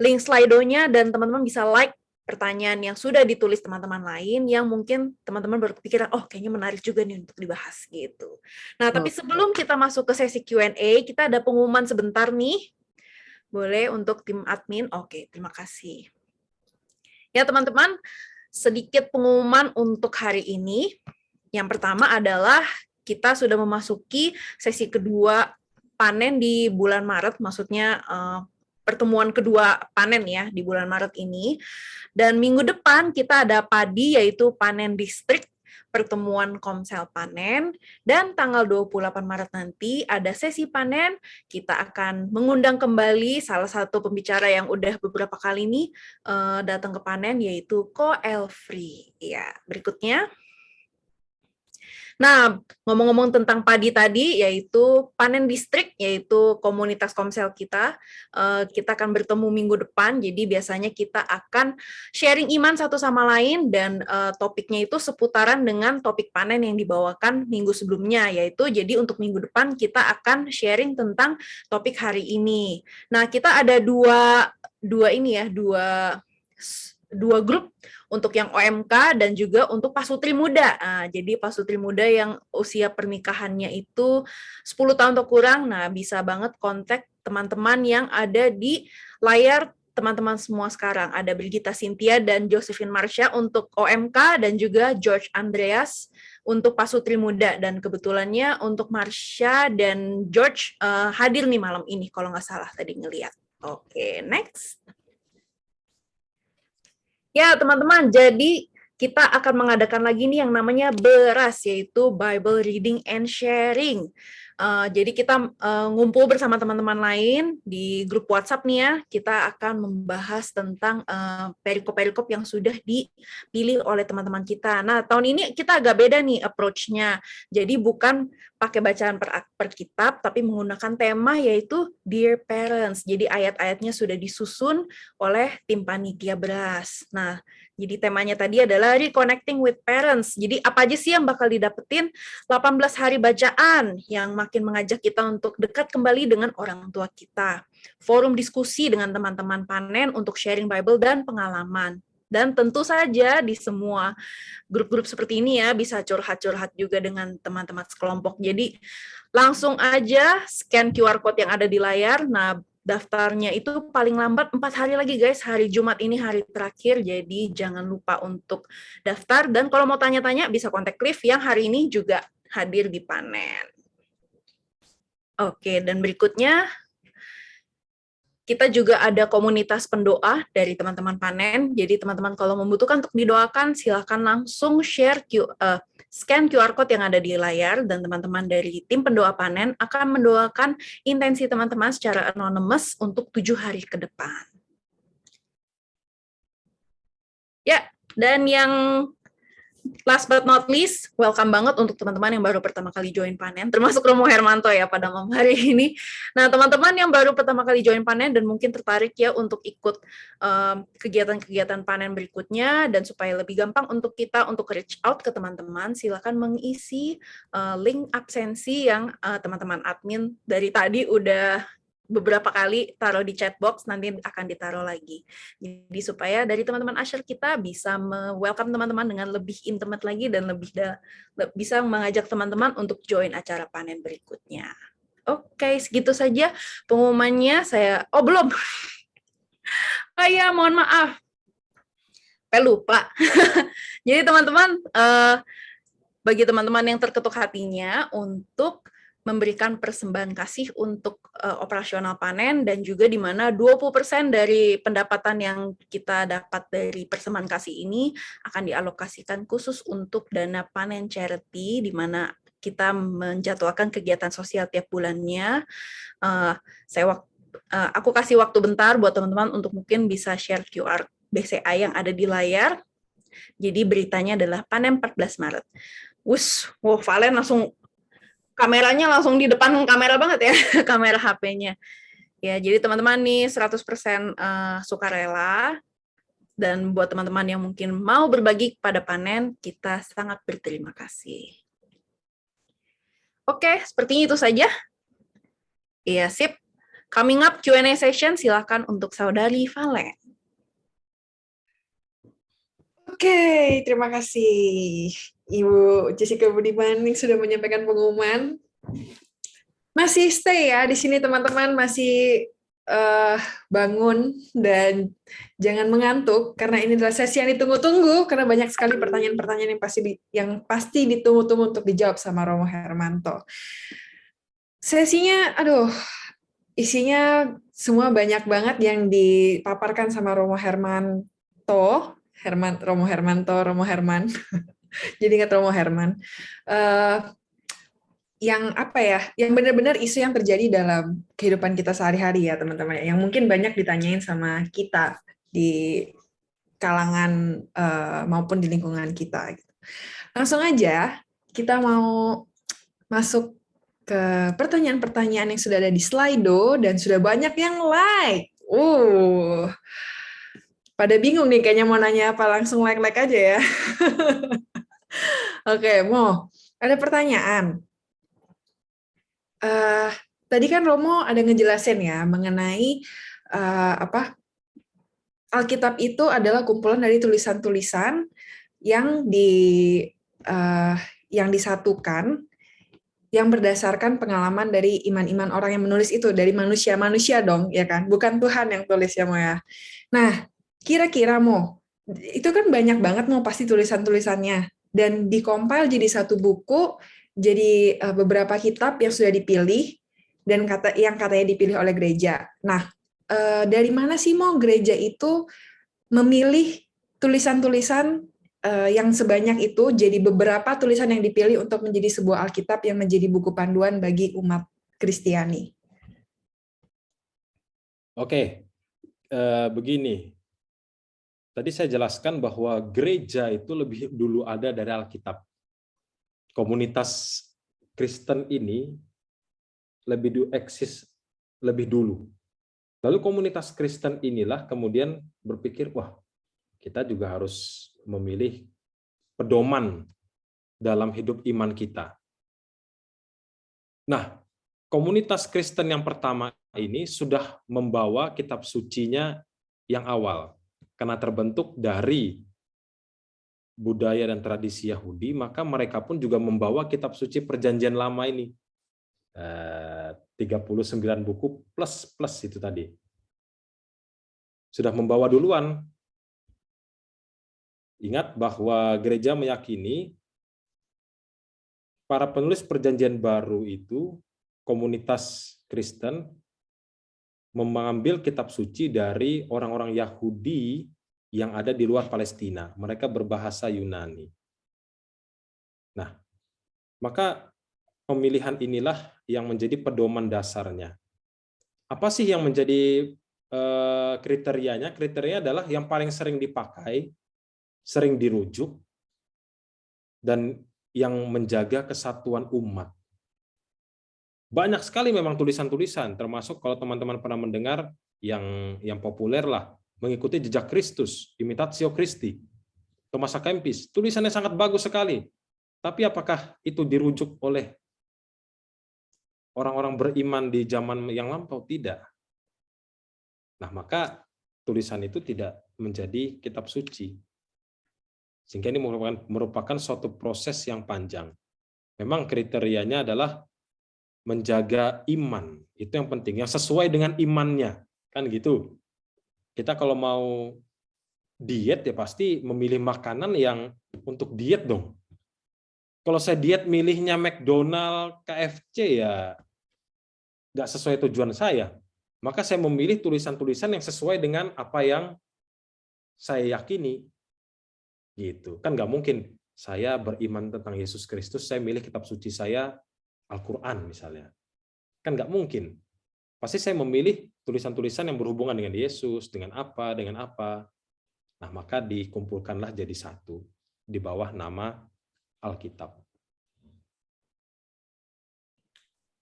link Slido-nya dan teman-teman bisa like pertanyaan yang sudah ditulis teman-teman lain yang mungkin teman-teman berpikiran, oh kayaknya menarik juga nih untuk dibahas gitu. Nah, tapi sebelum kita masuk ke sesi Q&A, kita ada pengumuman sebentar nih. Boleh untuk tim admin? Oke, terima kasih. Ya teman-teman, sedikit pengumuman untuk hari ini. Yang pertama adalah kita sudah memasuki sesi kedua panen di bulan Maret, maksudnya pertemuan kedua panen ya di bulan Maret ini. Dan minggu depan kita ada padi, yaitu panen distrik pertemuan Komsel Panen, dan tanggal 28 Maret nanti ada sesi panen. Kita akan mengundang kembali salah satu pembicara yang udah beberapa kali ini datang ke panen, yaitu Ko Elfri. Ya, berikutnya. Nah, ngomong-ngomong tentang padi tadi, yaitu panen distrik, yaitu komunitas Komsel kita akan bertemu minggu depan, jadi biasanya kita akan sharing iman satu sama lain, dan topiknya itu seputaran dengan topik panen yang dibawakan minggu sebelumnya, yaitu jadi untuk minggu depan kita akan sharing tentang topik hari ini. Nah, kita ada dua grup, untuk yang OMK dan juga untuk pasutri muda. Nah, jadi pasutri muda yang usia pernikahannya itu 10 tahun atau kurang, nah bisa banget kontak teman-teman yang ada di layar teman-teman semua sekarang. Ada Brigita Cynthia dan Josephine Marsha untuk OMK, dan juga George Andreas untuk pasutri muda. Dan kebetulannya untuk Marsha dan George hadir nih malam ini, kalau nggak salah tadi ngeliat. Oke, next. Ya, teman-teman, jadi kita akan mengadakan lagi nih yang namanya BERAS, yaitu Bible Reading and Sharing. Jadi kita ngumpul bersama teman-teman lain di grup WhatsApp nih ya, kita akan membahas tentang perikop-perikop yang sudah dipilih oleh teman-teman kita. Nah, tahun ini kita agak beda nih approach-nya. Jadi bukan pakai bacaan per kitab, tapi menggunakan tema yaitu Dear Parents. Jadi ayat-ayatnya sudah disusun oleh tim panitia BERAS. Nah, jadi temanya tadi adalah Reconnecting with Parents. Jadi apa aja sih yang bakal didapetin? 18 hari bacaan yang makin mengajak kita untuk dekat kembali dengan orang tua kita. Forum diskusi dengan teman-teman panen untuk sharing Bible dan pengalaman. Dan tentu saja di semua grup-grup seperti ini ya, bisa curhat-curhat juga dengan teman-teman sekelompok. Jadi langsung aja scan QR code yang ada di layar. Nah, daftarnya itu paling lambat 4 hari lagi guys, hari Jumat ini hari terakhir, jadi jangan lupa untuk daftar. Dan kalau mau tanya-tanya bisa kontak Cliff yang hari ini juga hadir di panen. Oke, dan berikutnya kita juga ada komunitas pendoa dari teman-teman panen. Jadi teman-teman kalau membutuhkan untuk didoakan, silakan langsung scan QR code yang ada di layar, dan teman-teman dari tim pendoa panen akan mendoakan intensi teman-teman secara anonymous untuk 7 hari ke depan. Ya, dan yang last but not least, welcome banget untuk teman-teman yang baru pertama kali join panen, termasuk Romo Hermanto ya pada malam hari ini. Nah, teman-teman yang baru pertama kali join panen dan mungkin tertarik ya untuk ikut kegiatan-kegiatan panen berikutnya, dan supaya lebih gampang untuk kita untuk reach out ke teman-teman, silakan mengisi link absensi yang teman-teman admin dari tadi udah beberapa kali taruh di chat box, nanti akan ditaruh lagi. Jadi supaya dari teman-teman Asher kita bisa welcome teman-teman dengan lebih intimate lagi, dan bisa mengajak teman-teman untuk join acara panen berikutnya. Oke, segitu saja pengumumannya. Belum. Oh iya, mohon maaf. Lupa. Jadi teman-teman, bagi teman-teman yang terketuk hatinya untuk memberikan persembahan kasih untuk operasional panen, dan juga di mana 20% dari pendapatan yang kita dapat dari persembahan kasih ini akan dialokasikan khusus untuk dana panen charity, di mana kita menjadwalkan kegiatan sosial tiap bulannya. Aku kasih waktu bentar buat teman-teman untuk mungkin bisa share QR BCA yang ada di layar. Jadi beritanya adalah panen 14 Maret. Valen kameranya langsung di depan kamera banget ya, kamera HP-nya. Ya, jadi teman-teman nih 100% sukarela, dan buat teman-teman yang mungkin mau berbagi kepada panen, kita sangat berterima kasih. Oke, sepertinya itu saja. Iya, sip. Coming up Q&A session, silakan untuk Saudari Valen. Oke, terima kasih Ibu Jessica Budiman yang sudah menyampaikan pengumuman. Masih stay ya di sini teman-teman, masih bangun dan jangan mengantuk karena ini adalah sesi yang ditunggu-tunggu, karena banyak sekali pertanyaan-pertanyaan yang pasti ditunggu-tunggu untuk dijawab sama Romo Hermanto. Sesinya, isinya semua banyak banget yang dipaparkan sama Romo Herman. Jadi ingat Romo Herman. Eh, yang apa ya, yang benar-benar isu yang terjadi dalam kehidupan kita sehari-hari ya teman-teman, yang mungkin banyak ditanyain sama kita di kalangan maupun di lingkungan kita. Langsung aja kita mau masuk ke pertanyaan-pertanyaan yang sudah ada di Slido dan sudah banyak yang like. Pada bingung nih kayaknya mau nanya apa, langsung like aja ya. Oke, mau ada pertanyaan. Tadi kan Romo ada ngejelasin ya mengenai apa Alkitab itu adalah kumpulan dari tulisan-tulisan yang yang disatukan, yang berdasarkan pengalaman dari iman-iman orang yang menulis itu, dari manusia-manusia dong, ya kan? Bukan Tuhan yang tulis ya, Mo ya. Nah, kira-kira Mo, itu kan banyak banget Mo pasti tulisan-tulisannya, dan dikompil jadi satu buku, jadi beberapa kitab yang sudah dipilih, dan yang katanya dipilih oleh gereja. Nah, dari mana sih Mo gereja itu memilih tulisan-tulisan yang sebanyak itu jadi beberapa tulisan yang dipilih untuk menjadi sebuah Alkitab yang menjadi buku panduan bagi umat Kristiani? Oke, begini. Tadi saya jelaskan bahwa gereja itu lebih dulu ada dari Alkitab. Komunitas Kristen ini lebih eksis lebih dulu. Lalu komunitas Kristen inilah kemudian berpikir, wah, kita juga harus memilih pedoman dalam hidup iman kita. Nah, komunitas Kristen yang pertama ini sudah membawa kitab sucinya yang awal. Karena terbentuk dari budaya dan tradisi Yahudi, maka mereka pun juga membawa kitab suci Perjanjian Lama ini. 39 buku plus itu tadi. Sudah membawa duluan. Ingat bahwa gereja meyakini para penulis Perjanjian Baru itu, komunitas Kristen, mengambil kitab suci dari orang-orang Yahudi yang ada di luar Palestina. Mereka berbahasa Yunani. Nah, maka pemilihan inilah yang menjadi pedoman dasarnya. Apa sih yang menjadi kriterianya? Kriterianya adalah yang paling sering dipakai, sering dirujuk, dan yang menjaga kesatuan umat. Banyak sekali memang tulisan-tulisan, termasuk kalau teman-teman pernah mendengar yang populer lah, mengikuti jejak Kristus, Imitatio Christi, Thomas A. Kempis, tulisannya sangat bagus sekali. Tapi apakah itu dirujuk oleh orang-orang beriman di zaman yang lampau? Tidak. Nah, maka tulisan itu tidak menjadi kitab suci. Sehingga ini merupakan suatu proses yang panjang. Memang kriterianya adalah menjaga iman. Itu yang penting, yang sesuai dengan imannya. Kan gitu. Kita kalau mau diet ya pasti memilih makanan yang untuk diet dong. Kalau saya diet milihnya McDonald, KFC ya nggak sesuai tujuan saya. Maka saya memilih tulisan-tulisan yang sesuai dengan apa yang saya yakini. Gitu. Kan nggak mungkin saya beriman tentang Yesus Kristus, saya milih kitab suci saya Al-Quran misalnya. Kan nggak mungkin. Pasti saya memilih tulisan-tulisan yang berhubungan dengan Yesus, dengan apa. Nah, maka dikumpulkanlah jadi satu di bawah nama Alkitab.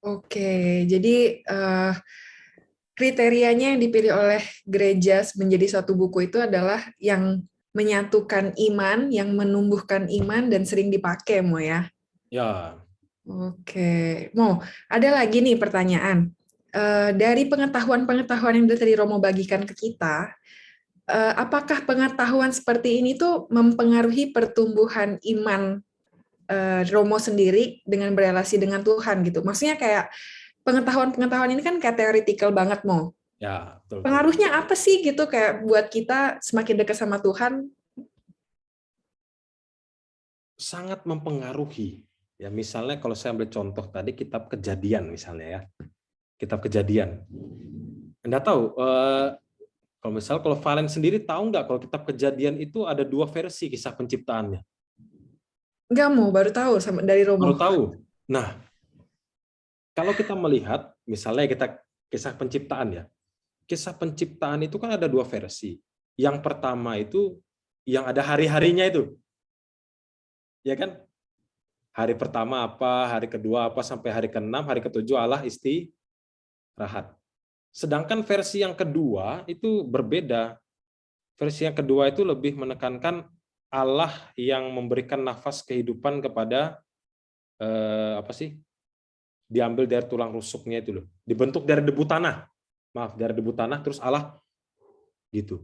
Oke, jadi kriterianya yang dipilih oleh gereja menjadi satu buku itu adalah yang menyatukan iman, yang menumbuhkan iman, dan sering dipakai, Mo ya? Ya. Oke, Mo, ada lagi nih pertanyaan. Dari pengetahuan-pengetahuan yang tadi Romo bagikan ke kita, apakah pengetahuan seperti ini tuh mempengaruhi pertumbuhan iman Romo sendiri dengan berelasi dengan Tuhan gitu? Maksudnya kayak pengetahuan-pengetahuan ini kan kayak theoretical banget, Mo. Ya, betul. Pengaruhnya apa sih gitu kayak buat kita semakin dekat sama Tuhan? Sangat mempengaruhi. Ya, misalnya kalau saya ambil contoh tadi kitab Kejadian misalnya ya. Kitab Kejadian. Anda tahu kalau Valen sendiri tahu nggak kalau kitab Kejadian itu ada 2 versi kisah penciptaannya. Enggak mau, baru tahu sama dari Baru Romo. tahu. Nah, kalau kita melihat, misalnya kita kisah penciptaan ya. Kisah penciptaan itu kan ada dua versi. Yang pertama itu yang ada hari-harinya itu. Ya kan? Hari pertama apa, hari kedua apa, sampai hari ke-6, hari ke-7 Allah istirahat. Sedangkan versi yang kedua itu berbeda. Versi yang kedua itu lebih menekankan Allah yang memberikan nafas kehidupan kepada apa sih? Diambil dari tulang rusuknya itu loh. Dibentuk dari debu tanah. Maaf, dari debu tanah terus Allah gitu.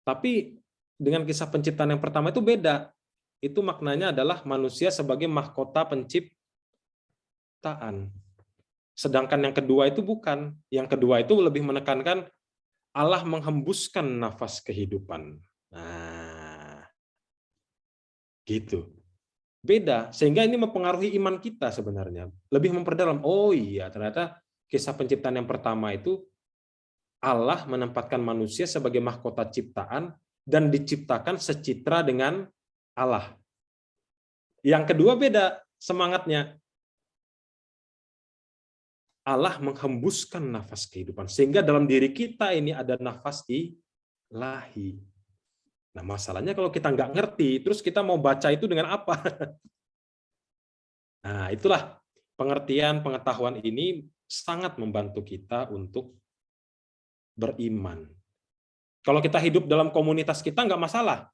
Tapi dengan kisah penciptaan yang pertama itu beda. Itu maknanya adalah manusia sebagai mahkota penciptaan. Sedangkan yang kedua itu bukan. Yang kedua itu lebih menekankan Allah menghembuskan nafas kehidupan. Nah, gitu. Beda. Sehingga ini mempengaruhi iman kita sebenarnya. Lebih memperdalam. Oh iya, ternyata kisah penciptaan yang pertama itu Allah menempatkan manusia sebagai mahkota ciptaan dan diciptakan secitra dengan Allah. Yang kedua beda semangatnya. Allah menghembuskan nafas kehidupan. Sehingga dalam diri kita ini ada nafas ilahi. Nah, masalahnya kalau kita nggak ngerti, terus kita mau baca itu dengan apa? Nah, itulah pengertian, pengetahuan ini sangat membantu kita untuk beriman. Kalau kita hidup dalam komunitas kita nggak masalah.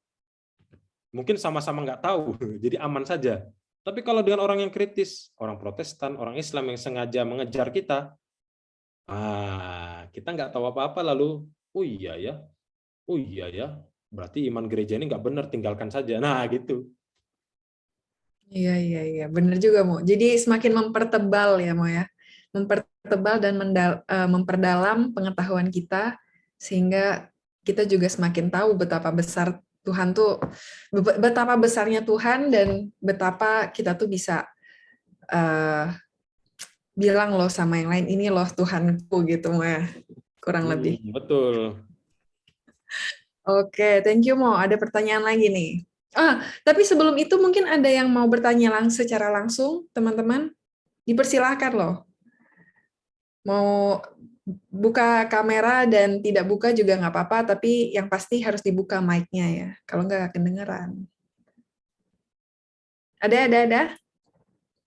Mungkin sama-sama nggak tahu, jadi aman saja. Tapi kalau dengan orang yang kritis, orang Protestan, orang Islam yang sengaja mengejar kita, kita nggak tahu apa-apa lalu, oh iya ya, berarti iman gereja ini nggak benar, tinggalkan saja. Nah gitu. Iya, benar juga Mo. Jadi semakin mempertebal ya Mo ya, mempertebal dan memperdalam pengetahuan kita sehingga kita juga semakin tahu betapa besar Tuhan tuh, betapa besarnya Tuhan dan betapa kita tuh bisa bilang loh sama yang lain, ini loh Tuhanku gitu Mo ya, kurang lebih. Betul. Oke, thank you Mo. Ada pertanyaan lagi nih. Tapi sebelum itu mungkin ada yang mau bertanya secara langsung, teman-teman. Dipersilahkan loh. Mau buka kamera dan tidak buka juga nggak apa-apa, tapi yang pasti harus dibuka mic-nya ya. Kalau nggak kedengeran. Ada.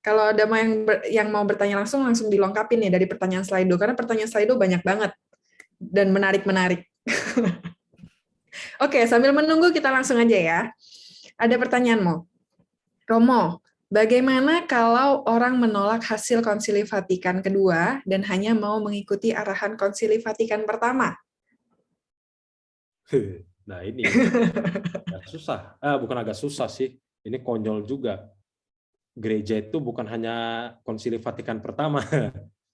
Kalau ada yang mau bertanya langsung dilengkapin nih dari pertanyaan Slido, karena pertanyaan Slido banyak banget dan menarik-menarik. Oke, sambil menunggu kita langsung aja ya. Ada pertanyaan Mo. Romo, bagaimana kalau orang menolak hasil Konsili Vatikan kedua dan hanya mau mengikuti arahan Konsili Vatikan pertama? Nah ini agak susah. Bukan agak susah sih. Ini konyol juga. Gereja itu bukan hanya Konsili Vatikan pertama.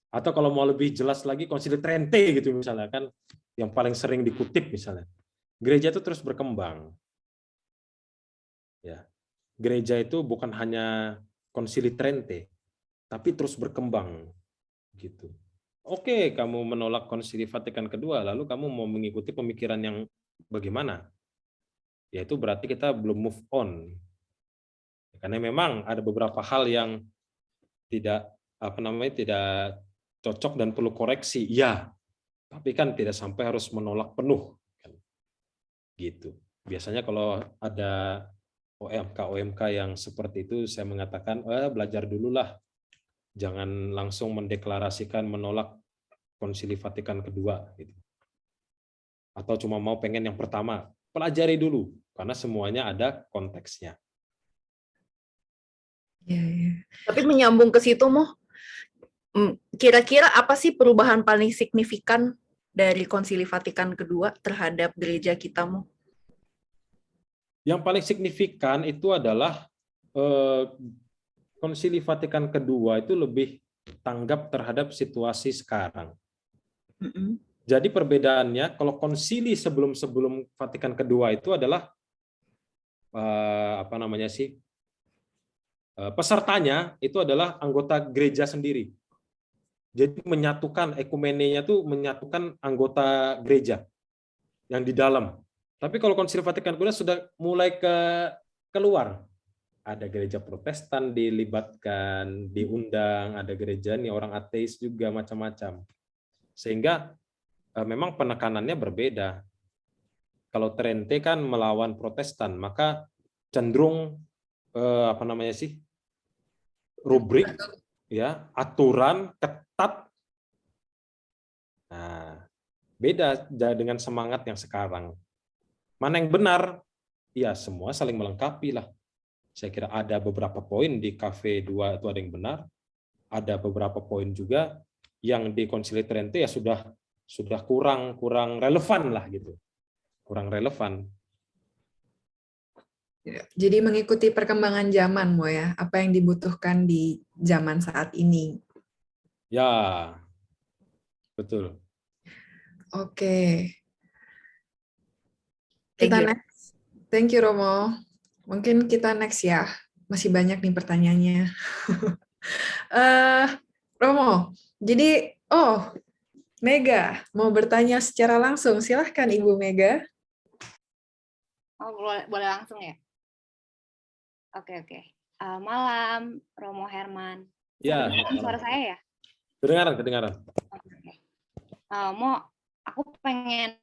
Atau kalau mau lebih jelas lagi Konsili Trente gitu misalnya kan, yang paling sering dikutip misalnya. Gereja itu terus berkembang. Ya. Gereja itu bukan hanya Konsili Trente, tapi terus berkembang gitu. Oke, kamu menolak Konsili Vatikan kedua, lalu kamu mau mengikuti pemikiran yang bagaimana? Yaitu berarti kita belum move on. Karena memang ada beberapa hal yang tidak tidak cocok dan perlu koreksi. Ya, tapi kan tidak sampai harus menolak penuh. Gitu. Biasanya kalau ada OMK yang seperti itu, saya mengatakan, belajar dululah. Jangan langsung mendeklarasikan menolak Konsili Vatikan kedua. Gitu. Atau cuma mau pengen yang pertama. Pelajari dulu, karena semuanya ada konteksnya. Ya. Tapi menyambung ke situ, Mo, kira-kira apa sih perubahan paling signifikan dari Konsili Vatikan kedua terhadap gereja kita, Mo? Yang paling signifikan itu adalah Konsili Vatikan kedua itu lebih tanggap terhadap situasi sekarang. Jadi perbedaannya, kalau konsili sebelum Vatikan kedua itu adalah pesertanya itu adalah anggota gereja sendiri. Jadi menyatukan ekumenenya itu menyatukan anggota gereja yang di dalam. Tapi kalau Konsili Vatikan kedua sudah mulai keluar. ada gereja Protestan dilibatkan, diundang, ada gereja nih orang ateis juga macam-macam. Sehingga memang penekanannya berbeda. Kalau Trente kan melawan Protestan, maka cenderung rubrik ya, aturan ketat. Nah, beda dengan semangat yang sekarang. Mana yang benar? Ya, semua saling melengkapi lah. Saya kira ada beberapa poin di Cafe 2 itu ada yang benar, ada beberapa poin juga yang di Konsili Trente ya sudah kurang relevan lah gitu. Kurang relevan. Jadi mengikuti perkembangan zaman, Mo ya, apa yang dibutuhkan di zaman saat ini. Ya, betul. Oke. Kita next. Thank you, Romo. Mungkin kita next ya. Masih banyak nih pertanyaannya. Romo, jadi, Mega mau bertanya secara langsung. Silahkan, Ibu Mega. Oh, boleh langsung ya? Oke. Malam, Romo Herman. Ya, Suara saya ya? kedengaran. Oke. Mo, aku pengen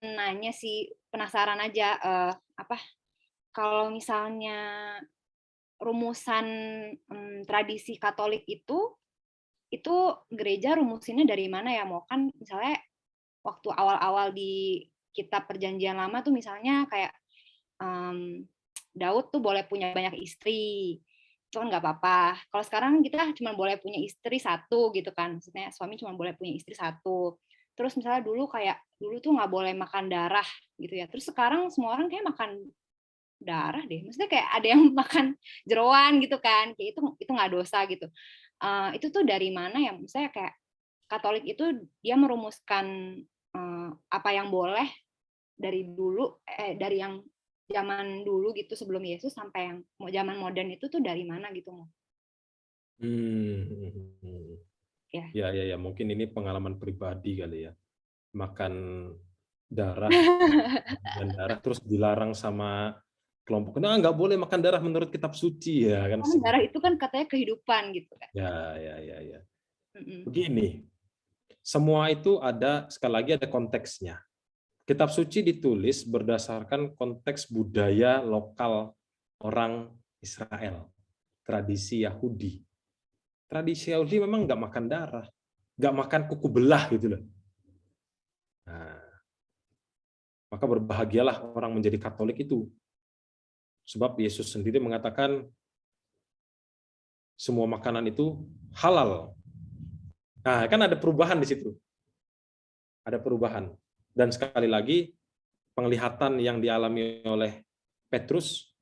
nanya sih, penasaran aja, kalau misalnya rumusan tradisi Katolik itu gereja rumusinnya dari mana ya, Mo? Kan misalnya waktu awal-awal di kitab Perjanjian Lama tuh misalnya kayak Daud tuh boleh punya banyak istri, itu kan nggak apa-apa. Kalau sekarang kita cuma boleh punya istri satu gitu kan, maksudnya suami cuma boleh punya istri satu. Terus misalnya dulu tuh nggak boleh makan darah gitu ya. Terus sekarang semua orang kayak makan darah deh, maksudnya kayak ada yang makan jeroan gitu kan, kayak itu nggak dosa gitu. Itu tuh dari mana ya? Misalnya kayak Katolik itu dia merumuskan apa yang boleh dari dulu, dari yang zaman dulu gitu sebelum Yesus sampai yang zaman modern itu tuh dari mana gitu, Mo? Ya, mungkin ini pengalaman pribadi kali ya. Makan darah dan darah terus dilarang sama kelompok. Nah, nggak boleh makan darah menurut kitab suci ya kan. Darah itu kan katanya kehidupan gitu kan. Ya. Begini, semua itu ada, sekali lagi ada konteksnya. Kitab suci ditulis berdasarkan konteks budaya lokal orang Israel, tradisi Yahudi. Tradisi Yahudi memang nggak makan darah, nggak makan kuku belah gitu loh. Nah, maka berbahagialah orang menjadi Katolik itu. Sebab Yesus sendiri mengatakan semua makanan itu halal. Nah, kan ada perubahan di situ. Ada perubahan. Dan sekali lagi, penglihatan yang dialami oleh Petrus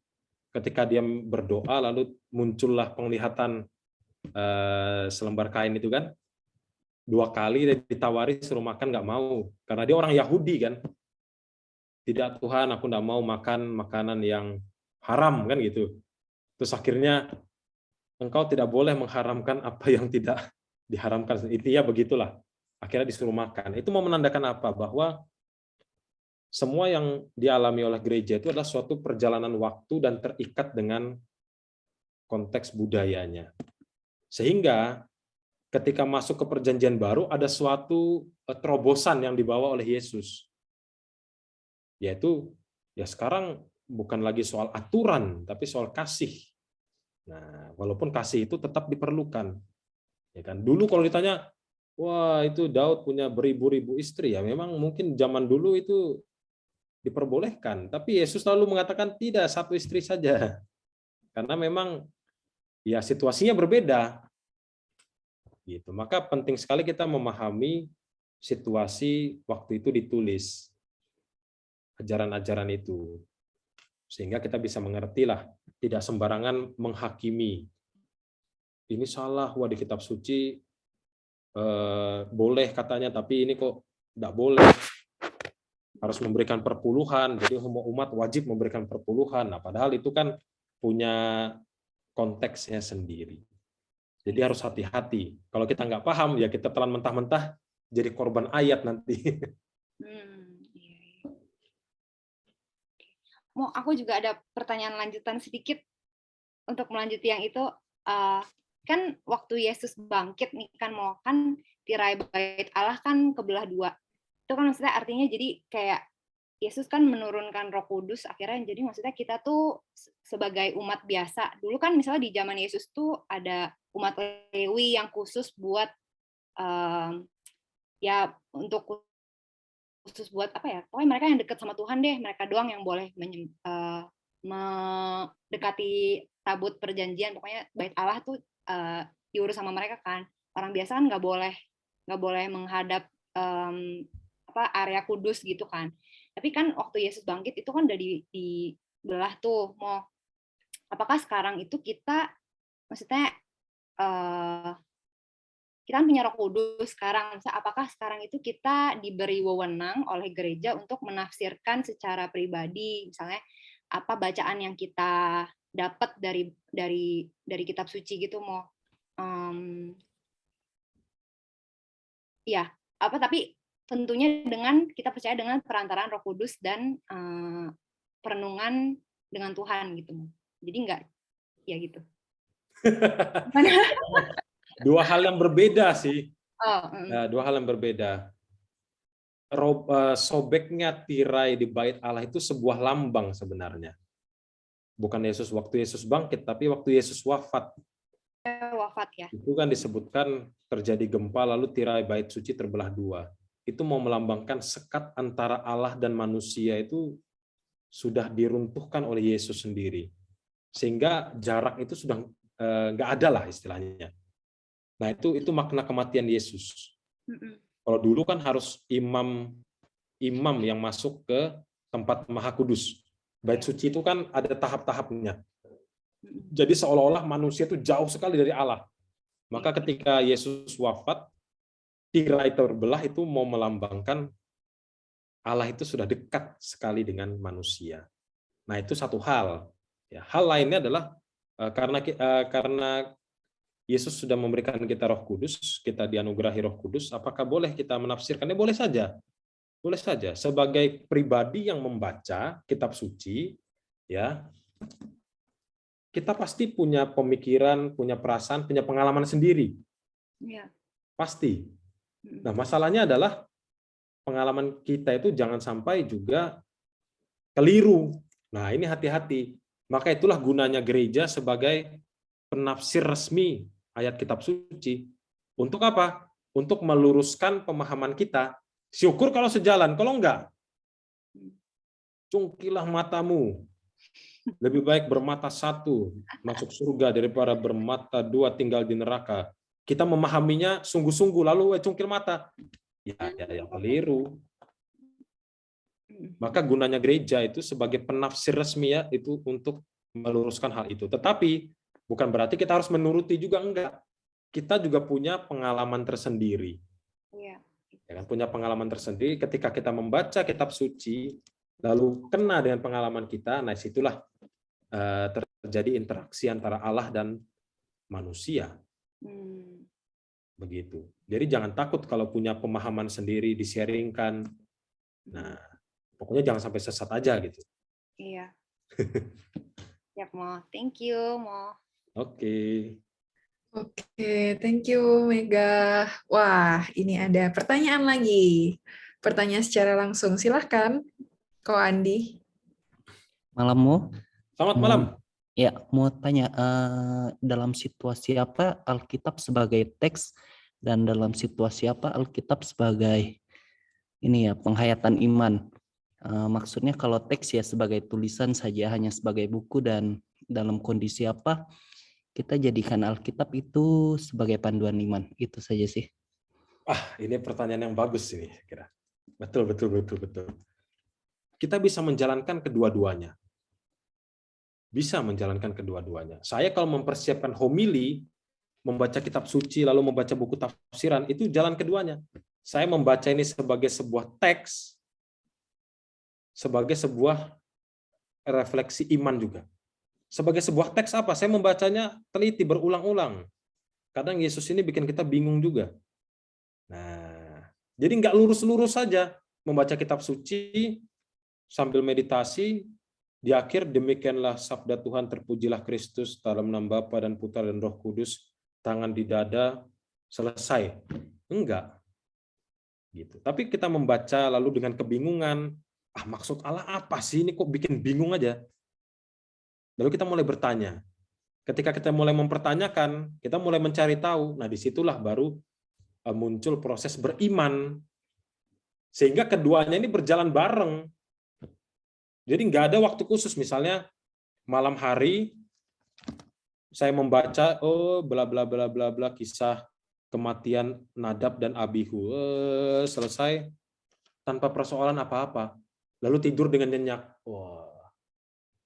ketika dia berdoa, lalu muncullah penglihatan selembar kain itu kan, 2 kali dia ditawari suruh makan, nggak mau. Karena dia orang Yahudi kan. Tidak Tuhan, aku nggak mau makan makanan yang haram kan gitu. Terus akhirnya engkau tidak boleh mengharamkan apa yang tidak diharamkan. Intinya begitulah. Akhirnya disuruh makan. Itu mau menandakan apa? Bahwa semua yang dialami oleh gereja itu adalah suatu perjalanan waktu dan terikat dengan konteks budayanya. Sehingga ketika masuk ke perjanjian baru ada suatu terobosan yang dibawa oleh Yesus. Yaitu ya sekarang bukan lagi soal aturan tapi soal kasih. Nah, walaupun kasih itu tetap diperlukan. Ya kan? Dulu kalau ditanya, wah itu Daud punya beribu-ribu istri, ya memang mungkin zaman dulu itu diperbolehkan, tapi Yesus selalu mengatakan tidak, 1 istri saja. Karena memang ya situasinya berbeda. Gitu. Maka penting sekali kita memahami situasi waktu itu ditulis ajaran-ajaran itu. Sehingga kita bisa mengerti lah, tidak sembarangan menghakimi. Ini salah, wah di kitab suci boleh katanya, tapi ini kok tidak boleh. Harus memberikan perpuluhan, jadi umat wajib memberikan perpuluhan. Nah, padahal itu kan punya konteksnya sendiri. Jadi harus hati-hati. Kalau kita nggak paham, ya kita telan mentah-mentah jadi korban ayat nanti. Mau aku juga ada pertanyaan lanjutan sedikit. untuk melanjuti yang itu, kan waktu Yesus bangkit nih kan tirai bait Allah kan kebelah dua. Itu kan maksudnya artinya jadi kayak Yesus kan menurunkan Roh Kudus akhirnya, jadi maksudnya kita tuh sebagai umat biasa. Dulu kan misalnya di zaman Yesus tuh ada umat Lewi yang khusus buat ya untuk khusus buat apa ya? Pokoknya mereka yang dekat sama Tuhan deh, mereka doang yang boleh mendekati tabut perjanjian. Pokoknya bait Allah tuh diurus sama mereka kan. Orang biasa kan nggak boleh menghadap area kudus gitu kan. Tapi kan waktu Yesus bangkit itu kan udah dibelah tuh. Apakah sekarang itu kita, maksudnya kita kan punya Roh Kudus sekarang. Apakah sekarang itu kita diberi wewenang oleh gereja untuk menafsirkan secara pribadi, misalnya apa bacaan yang kita dapat dari kitab suci gitu ya apa, tapi tentunya dengan kita percaya dengan perantaraan Roh Kudus dan perenungan dengan Tuhan gitu. Jadi enggak ya gitu. Dua hal yang berbeda sih. Oh, Dua hal yang berbeda. Sobeknya tirai di bait Allah itu sebuah lambang sebenarnya. Bukan waktu Yesus bangkit, tapi waktu Yesus wafat. Wafat ya. Itu kan disebutkan terjadi gempa lalu tirai bait suci terbelah dua. Itu mau melambangkan sekat antara Allah dan manusia itu sudah diruntuhkan oleh Yesus sendiri. Sehingga jarak itu sudah nggak ada lah istilahnya. Nah itu makna kematian Yesus. Kalau dulu kan harus imam yang masuk ke tempat Maha Kudus. Bait suci itu kan ada tahap-tahapnya. Jadi seolah-olah manusia itu jauh sekali dari Allah. Maka ketika Yesus wafat, tirai terbelah itu mau melambangkan Allah itu sudah dekat sekali dengan manusia. Nah itu satu hal. Ya, hal lainnya adalah karena Yesus sudah memberikan kita Roh Kudus, kita dianugerahi Roh Kudus, apakah boleh kita menafsirkannya? Boleh saja. Boleh saja. Sebagai pribadi yang membaca kitab suci, ya, kita pasti punya pemikiran, punya perasaan, punya pengalaman sendiri. Ya. Pasti. Nah, masalahnya adalah pengalaman kita itu jangan sampai juga keliru. Nah, ini hati-hati. Maka itulah gunanya gereja sebagai penafsir resmi ayat kitab suci. Untuk apa? Untuk meluruskan pemahaman kita. Syukur kalau sejalan, kalau enggak, cungkilah matamu. Lebih baik bermata satu masuk surga daripada bermata dua tinggal di neraka. Kita memahaminya sungguh-sungguh lalu cungkil mata. Ya keliru. Maka gunanya gereja itu sebagai penafsir resmi ya itu untuk meluruskan hal itu. Tetapi bukan berarti kita harus menuruti juga, enggak. Kita juga punya pengalaman tersendiri. Iya. Ya kan, punya pengalaman tersendiri ketika kita membaca kitab suci lalu kena dengan pengalaman kita, nah situlah terjadi interaksi antara Allah dan manusia. Begitu. Jadi jangan takut kalau punya pemahaman sendiri di-sharingkan. Nah, pokoknya jangan sampai sesat aja gitu. Iya. Siap, Mo. Thank you, Mo. Oke. Oke, thank you Mega. Wah, ini ada pertanyaan lagi. Pertanyaan secara langsung, silahkan Ko Andi. Malam, Mo. Selamat malam. Ya, mau tanya, dalam situasi apa Alkitab sebagai teks dan dalam situasi apa Alkitab sebagai ini ya penghayatan iman? Maksudnya kalau teks ya sebagai tulisan saja, hanya sebagai buku, dan dalam kondisi apa kita jadikan Alkitab itu sebagai panduan iman? Itu saja sih. Ini pertanyaan yang bagus ini, kira. Betul. Kita bisa menjalankan kedua-duanya. Saya kalau mempersiapkan homili, membaca kitab suci, lalu membaca buku tafsiran, itu jalan keduanya. Saya membaca ini sebagai sebuah teks, sebagai sebuah refleksi iman juga. Sebagai sebuah teks apa? Saya membacanya teliti, berulang-ulang. Kadang Yesus ini bikin kita bingung juga. Nah, jadi nggak lurus-lurus saja membaca kitab suci sambil meditasi, Di akhir, demikianlah sabda Tuhan, terpujilah Kristus, dalam nama Bapa dan Putra dan Roh Kudus, tangan di dada, selesai. Enggak. Gitu. Tapi kita membaca lalu dengan kebingungan, maksud Allah apa sih ini, kok bikin bingung aja. Lalu kita mulai bertanya. Ketika kita mulai mempertanyakan, kita mulai mencari tahu. Nah, disitulah baru muncul proses beriman. Sehingga keduanya ini berjalan bareng. Jadi nggak ada waktu khusus. Misalnya malam hari saya membaca, bla bla bla bla bla, kisah kematian Nadab dan Abihu. Selesai tanpa persoalan apa-apa. Lalu tidur dengan nyenyak. Wah.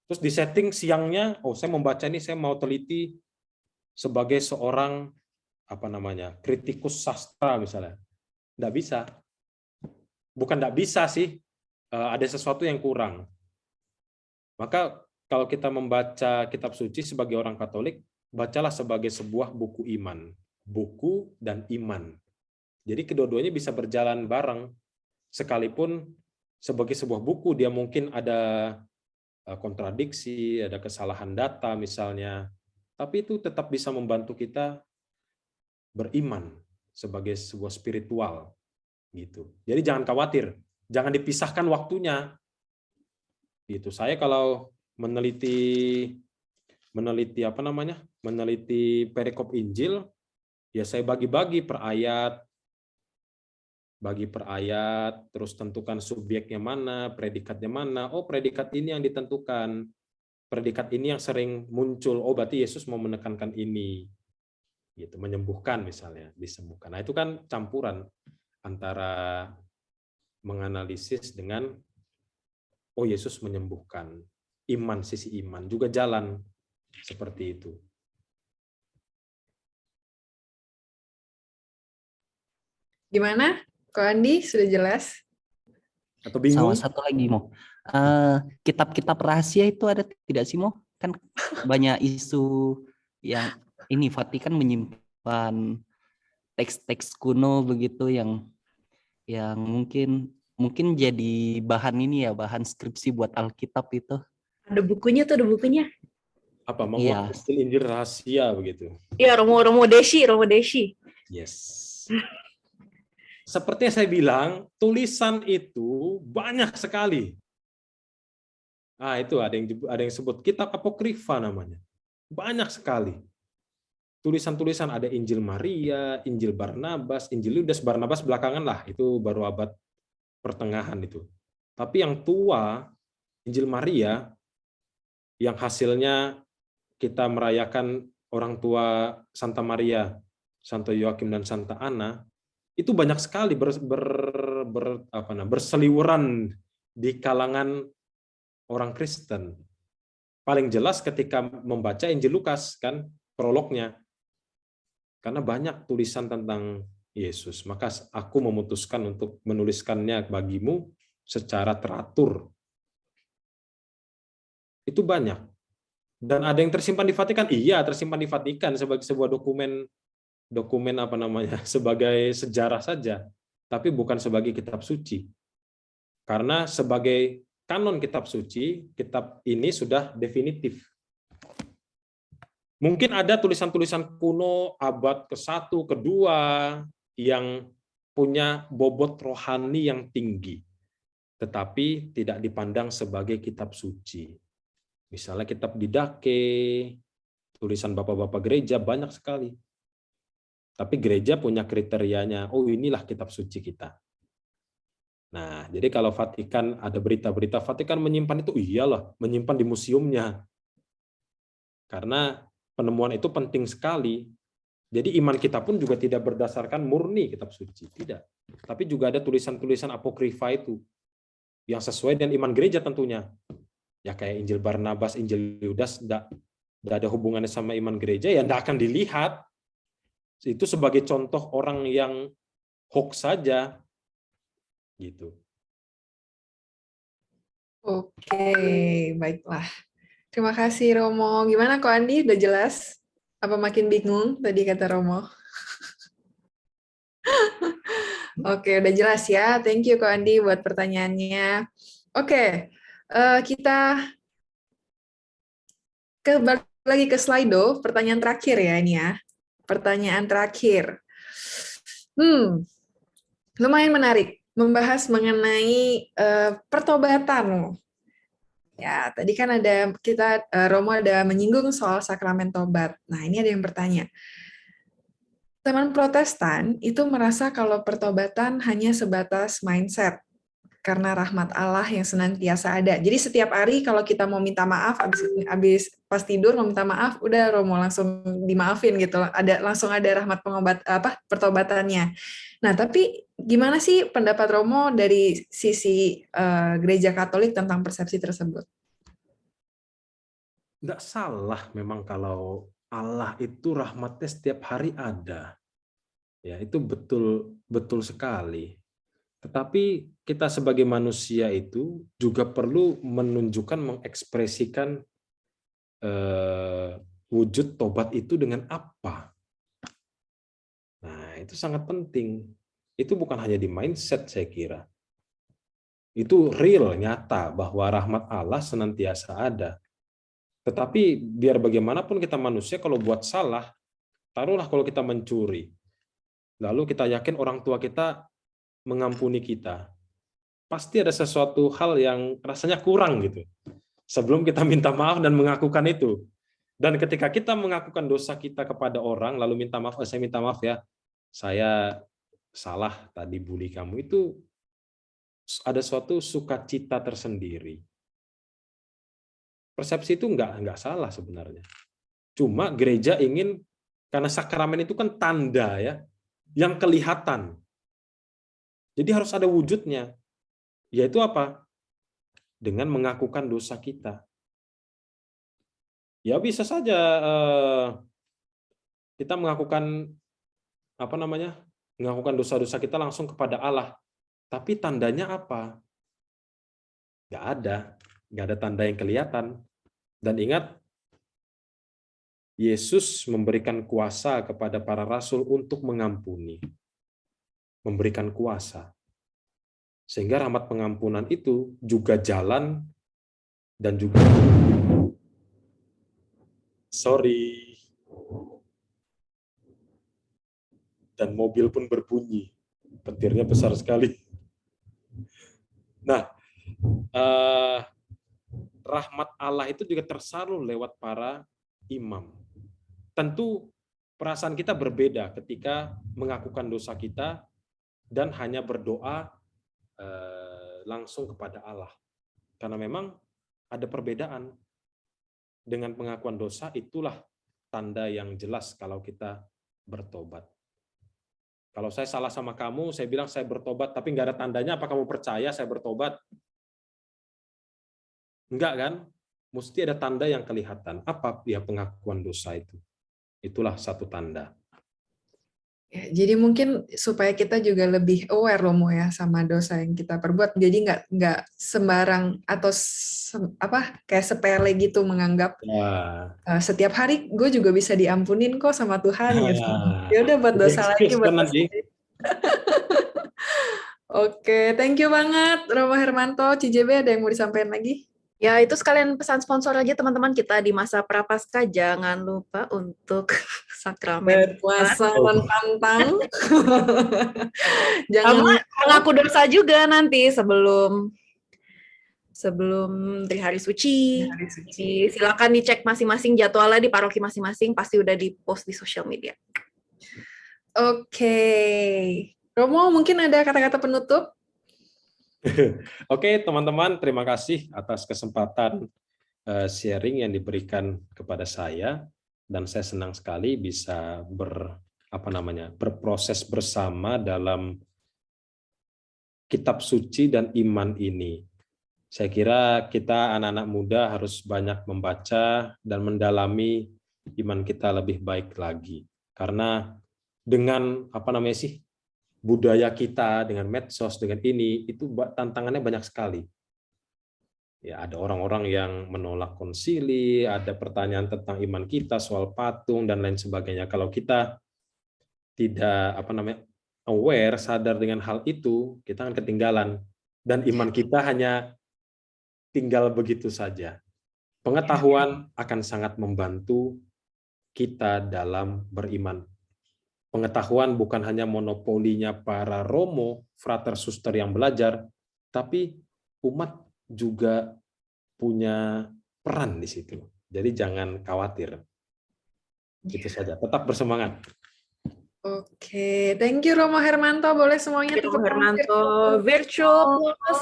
Terus di setting siangnya, saya membaca ini, saya mau teliti sebagai seorang kritikus sastra misalnya. Nggak bisa. Bukan nggak bisa sih, ada sesuatu yang kurang. Maka kalau kita membaca kitab suci sebagai orang Katolik, bacalah sebagai sebuah buku iman. Buku dan iman. Jadi kedua-duanya bisa berjalan bareng. Sekalipun sebagai sebuah buku, dia mungkin ada kontradiksi, ada kesalahan data misalnya, tapi itu tetap bisa membantu kita beriman sebagai sebuah spiritual gitu. Jadi jangan khawatir, jangan dipisahkan waktunya. Gitu. Saya kalau meneliti perikop Injil, ya saya bagi-bagi per ayat, terus tentukan subjeknya mana, predikatnya mana. Predikat ini yang ditentukan. Predikat ini yang sering muncul. Berarti Yesus mau menekankan ini. Gitu, menyembuhkan misalnya, disembuhkan. Nah, itu kan campuran antara menganalisis dengan Yesus menyembuhkan. Iman, sisi iman juga jalan seperti itu. Gimana? Kok Andi sudah jelas? Atau bingung? Sama satu lagi, Mo. Kitab-kitab rahasia itu ada tidak sih, Mo? Kan banyak isu yang ini Vatikan menyimpan teks-teks kuno begitu yang mungkin jadi bahan ini ya, bahan skripsi buat Alkitab itu. Ada bukunya tuh, ada bukunya. Apa menguak Injil rahasia begitu? Iya, Romo Deshi. Yes. Seperti yang saya bilang, tulisan itu banyak sekali. Itu ada yang sebut kitab apokrifa namanya. Banyak sekali. Tulisan-tulisan, ada Injil Maria, Injil Barnabas, Injil Yudas. Barnabas belakangan lah, itu baru abad pertengahan itu. Tapi yang tua, Injil Maria, yang hasilnya kita merayakan orang tua Santa Maria, Santo Yoakim dan Santa Ana, itu banyak sekali berseliweran di kalangan orang Kristen. Paling jelas ketika membaca Injil Lukas, kan, prolognya. Karena banyak tulisan tentang Yesus, maka aku memutuskan untuk menuliskannya bagimu secara teratur. Itu banyak. Dan ada yang tersimpan di Vatikan? Iya, tersimpan di Vatikan sebagai sebuah dokumen sebagai sejarah saja, tapi bukan sebagai kitab suci. Karena sebagai kanon kitab suci, kitab ini sudah definitif. Mungkin ada tulisan-tulisan kuno abad ke-1, ke-2 yang punya bobot rohani yang tinggi, tetapi tidak dipandang sebagai kitab suci. Misalnya kitab Didache, tulisan bapak-bapak gereja banyak sekali. Tapi gereja punya kriterianya, inilah kitab suci kita. Nah, jadi kalau Vatikan ada berita-berita, Vatikan menyimpan itu, iyalah, menyimpan di museumnya. Karena penemuan itu penting sekali. Jadi iman kita pun juga tidak berdasarkan murni kitab suci, tidak. Tapi juga ada tulisan-tulisan apokrifa itu, yang sesuai dengan iman gereja tentunya. Ya kayak Injil Barnabas, Injil Yudas, tidak ada hubungannya sama iman gereja, ya tidak akan dilihat. Itu sebagai contoh orang yang hoax saja, gitu. Oke, baiklah. Terima kasih Romo. Gimana kok Andi? Udah jelas? Apa makin bingung tadi kata Romo? Oke, udah jelas ya. Thank you kok Andi buat pertanyaannya. Oke, kita balik lagi ke Slido, pertanyaan terakhir ya ini ya. Pertanyaan terakhir. Lumayan menarik. Membahas mengenai pertobatan. Ya, tadi kan Romo ada menyinggung soal sakramen tobat. Nah, ini ada yang bertanya. Teman Protestan itu merasa kalau pertobatan hanya sebatas mindset karena rahmat Allah yang senantiasa ada. Jadi setiap hari kalau kita mau minta maaf habis pas tidur mau minta maaf, udah Romo langsung dimaafin gitu. Langsung ada rahmat pertobatannya. Nah, tapi gimana sih pendapat Romo dari sisi Gereja Katolik tentang persepsi tersebut? Nggak salah memang kalau Allah itu rahmatnya setiap hari ada. Ya, itu betul sekali. Tetapi kita sebagai manusia itu juga perlu menunjukkan, mengekspresikan wujud tobat itu dengan apa. Nah, itu sangat penting. Itu bukan hanya di mindset, saya kira. Itu real, nyata, bahwa rahmat Allah senantiasa ada. Tetapi biar bagaimanapun kita manusia, kalau buat salah, taruhlah kalau kita mencuri, lalu kita yakin orang tua kita mengampuni kita, pasti ada sesuatu hal yang rasanya kurang gitu. Sebelum kita minta maaf dan mengakukan itu. Dan ketika kita mengakukan dosa kita kepada orang, lalu minta maaf, saya minta maaf ya, saya salah tadi bully kamu, itu ada suatu sukacita tersendiri. Persepsi itu nggak salah sebenarnya. Cuma gereja ingin, karena sakramen itu kan tanda ya, yang kelihatan. Jadi harus ada wujudnya. Yaitu apa? Dengan mengakukan dosa kita. Ya bisa saja kita mengakukan mengakukan dosa-dosa kita langsung kepada Allah. Tapi tandanya apa? Nggak ada tanda yang kelihatan. Dan ingat, Yesus memberikan kuasa kepada para rasul untuk mengampuni. Memberikan kuasa. Sehingga rahmat pengampunan itu juga jalan dan juga dan mobil pun berbunyi. Petirnya besar sekali. Nah, rahmat Allah itu juga tersalur lewat para imam. Tentu perasaan kita berbeda ketika mengakukan dosa kita dan hanya berdoa langsung kepada Allah. Karena memang ada perbedaan. Dengan pengakuan dosa, itulah tanda yang jelas kalau kita bertobat. Kalau saya salah sama kamu, saya bilang saya bertobat, tapi nggak ada tandanya, apa kamu percaya saya bertobat? Enggak kan? Mesti ada tanda yang kelihatan. Apa ya pengakuan dosa itu? Itulah satu tanda. Ya, jadi mungkin supaya kita juga lebih aware Romo ya sama dosa yang kita perbuat. Jadi nggak sembarang atau kayak sepele gitu menganggap setiap hari gue juga bisa diampunin kok sama Tuhan. Gitu. Ya udah buat dosa lagi. Oke, thank you banget Romo Hermanto, CJB, ada yang mau disampaikan lagi? Ya, itu sekalian pesan sponsor aja teman-teman kita di masa Prapaskah. Jangan lupa untuk sakramen berpuasa dan pantang. Jangan mengaku dosa juga nanti sebelum dari hari suci. Jadi, silakan dicek masing-masing jadwalnya di paroki masing-masing, pasti udah di-post di sosial media. Oke. Romo, mungkin ada kata-kata penutup? Oke, teman-teman, terima kasih atas kesempatan sharing yang diberikan kepada saya, dan saya senang sekali bisa berproses bersama dalam kitab suci dan iman ini. Saya kira kita anak-anak muda harus banyak membaca dan mendalami iman kita lebih baik lagi, karena dengan budaya kita, dengan medsos, dengan ini, itu tantangannya banyak sekali. Ya, ada orang-orang yang menolak konsili, ada pertanyaan tentang iman kita, soal patung, dan lain sebagainya. Kalau kita tidak aware, sadar dengan hal itu, kita akan ketinggalan. Dan iman kita hanya tinggal begitu saja. Pengetahuan akan sangat membantu kita dalam beriman. Pengetahuan bukan hanya monopolinya para romo, frater, suster yang belajar, tapi umat juga punya peran di situ. Jadi jangan khawatir. Itu saja. Tetap bersemangat. Oke, thank you Romo Hermanto. Boleh semuanya Romo tepuk tangan Hermanto, virtual plus.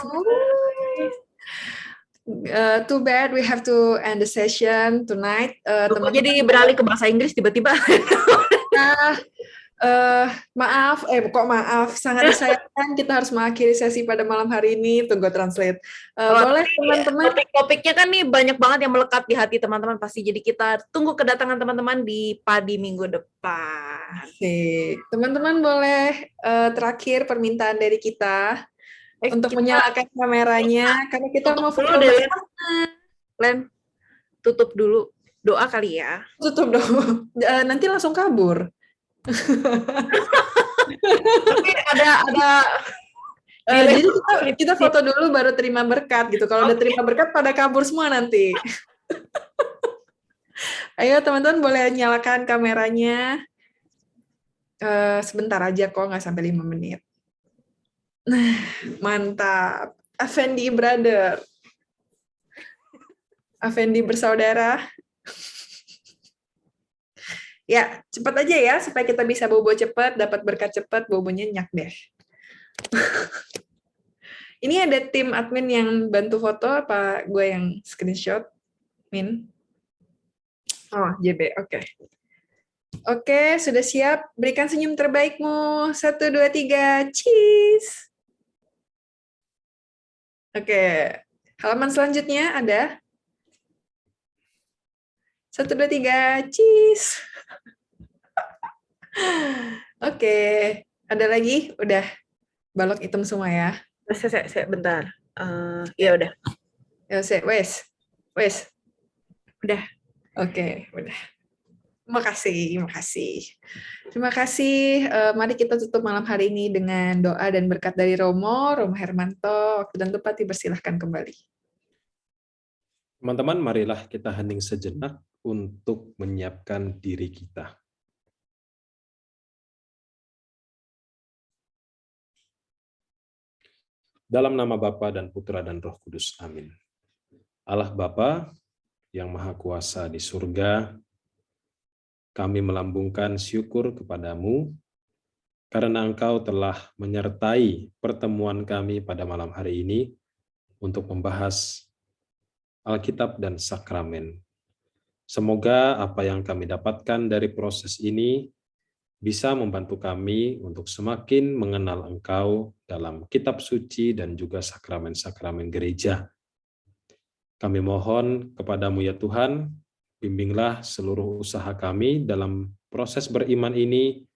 Too bad we have to end the session tonight. Kok jadi beralih ke bahasa Inggris tiba-tiba? Maaf, kok maaf, sangat disayangkan kita harus mengakhiri sesi pada malam hari ini. Tunggu translate. Boleh teman-teman? Topik-topiknya kan nih banyak banget yang melekat di hati teman-teman pasti. Jadi kita tunggu kedatangan teman-teman di Padi minggu depan. Asik. Teman-teman boleh terakhir permintaan dari kita untuk menyalakan kameranya karena kita mau foto bersama. Len, tutup dulu. Doa kali ya. Tutup dong. Nanti langsung kabur. Tapi ada jadi kita foto dulu baru terima berkat gitu. Kalau udah terima berkat pada kabur semua nanti. Ayo teman-teman boleh nyalakan kameranya. Sebentar aja kok, nggak sampai 5 menit. Nah, mantap. Effendi brother. Effendi bersaudara. Ya, cepat aja ya, supaya kita bisa bobo cepat, dapat berkat cepat, bobonya nyenyak deh. Ini ada tim admin yang bantu foto, apa gue yang screenshot? Min? Oh, JB, oke. Oke, sudah siap. Berikan senyum terbaikmu. 1, 2, 3, cheese! Oke, halaman selanjutnya ada. 1, 2, 3, cheese! Oke, ada lagi? Udah balok hitam semua ya? Saya bentar. Ya udah. Ya, wes. Udah. Oke, udah. Terima kasih. Mari kita tutup malam hari ini dengan doa dan berkat dari Romo Hermanto. Waktu dan tempat dipersilahkan kembali. Teman-teman, marilah kita hening sejenak untuk menyiapkan diri kita. Dalam nama Bapa dan Putra dan Roh Kudus. Amin. Allah Bapa yang Maha Kuasa di surga, kami melambungkan syukur kepadamu karena Engkau telah menyertai pertemuan kami pada malam hari ini untuk membahas Alkitab dan Sakramen. Semoga apa yang kami dapatkan dari proses ini bisa membantu kami untuk semakin mengenal Engkau dalam kitab suci dan juga sakramen-sakramen gereja. Kami mohon kepadamu ya Tuhan, bimbinglah seluruh usaha kami dalam proses beriman ini,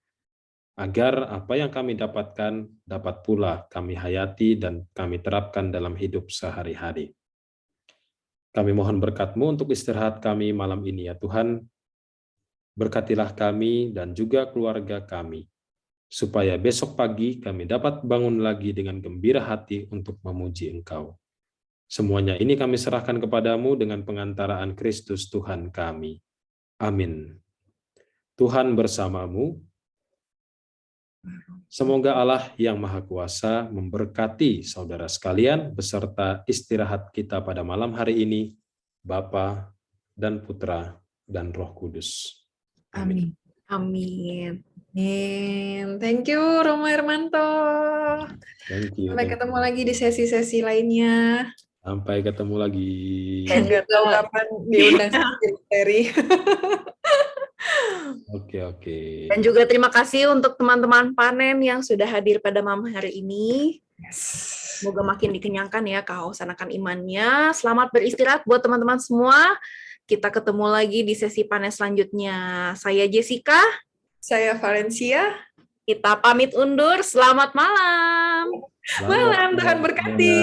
agar apa yang kami dapatkan dapat pula kami hayati dan kami terapkan dalam hidup sehari-hari. Kami mohon berkat-Mu untuk istirahat kami malam ini ya Tuhan. Berkatilah kami dan juga keluarga kami, supaya besok pagi kami dapat bangun lagi dengan gembira hati untuk memuji Engkau. Semuanya ini kami serahkan kepadamu dengan pengantaraan Kristus Tuhan kami. Amin. Tuhan bersamamu. Semoga Allah yang Maha Kuasa memberkati saudara sekalian beserta istirahat kita pada malam hari ini, Bapa dan Putra dan Roh Kudus. Amin. Amin. Thank you, Romo Hermanto. Thank you. Sampai ketemu lagi di sesi-sesi lainnya. Sampai ketemu lagi. Nggak tahu kapan diundang seri. Oke. Dan juga terima kasih untuk teman-teman panen yang sudah hadir pada malam hari ini. Semoga makin dikenyangkan ya kehausan akan imannya. Selamat beristirahat buat teman-teman semua. Kita ketemu lagi di sesi panen selanjutnya. Saya Jessica. Saya Valencia. Kita pamit undur. Selamat malam. Malam, Tuhan berkati.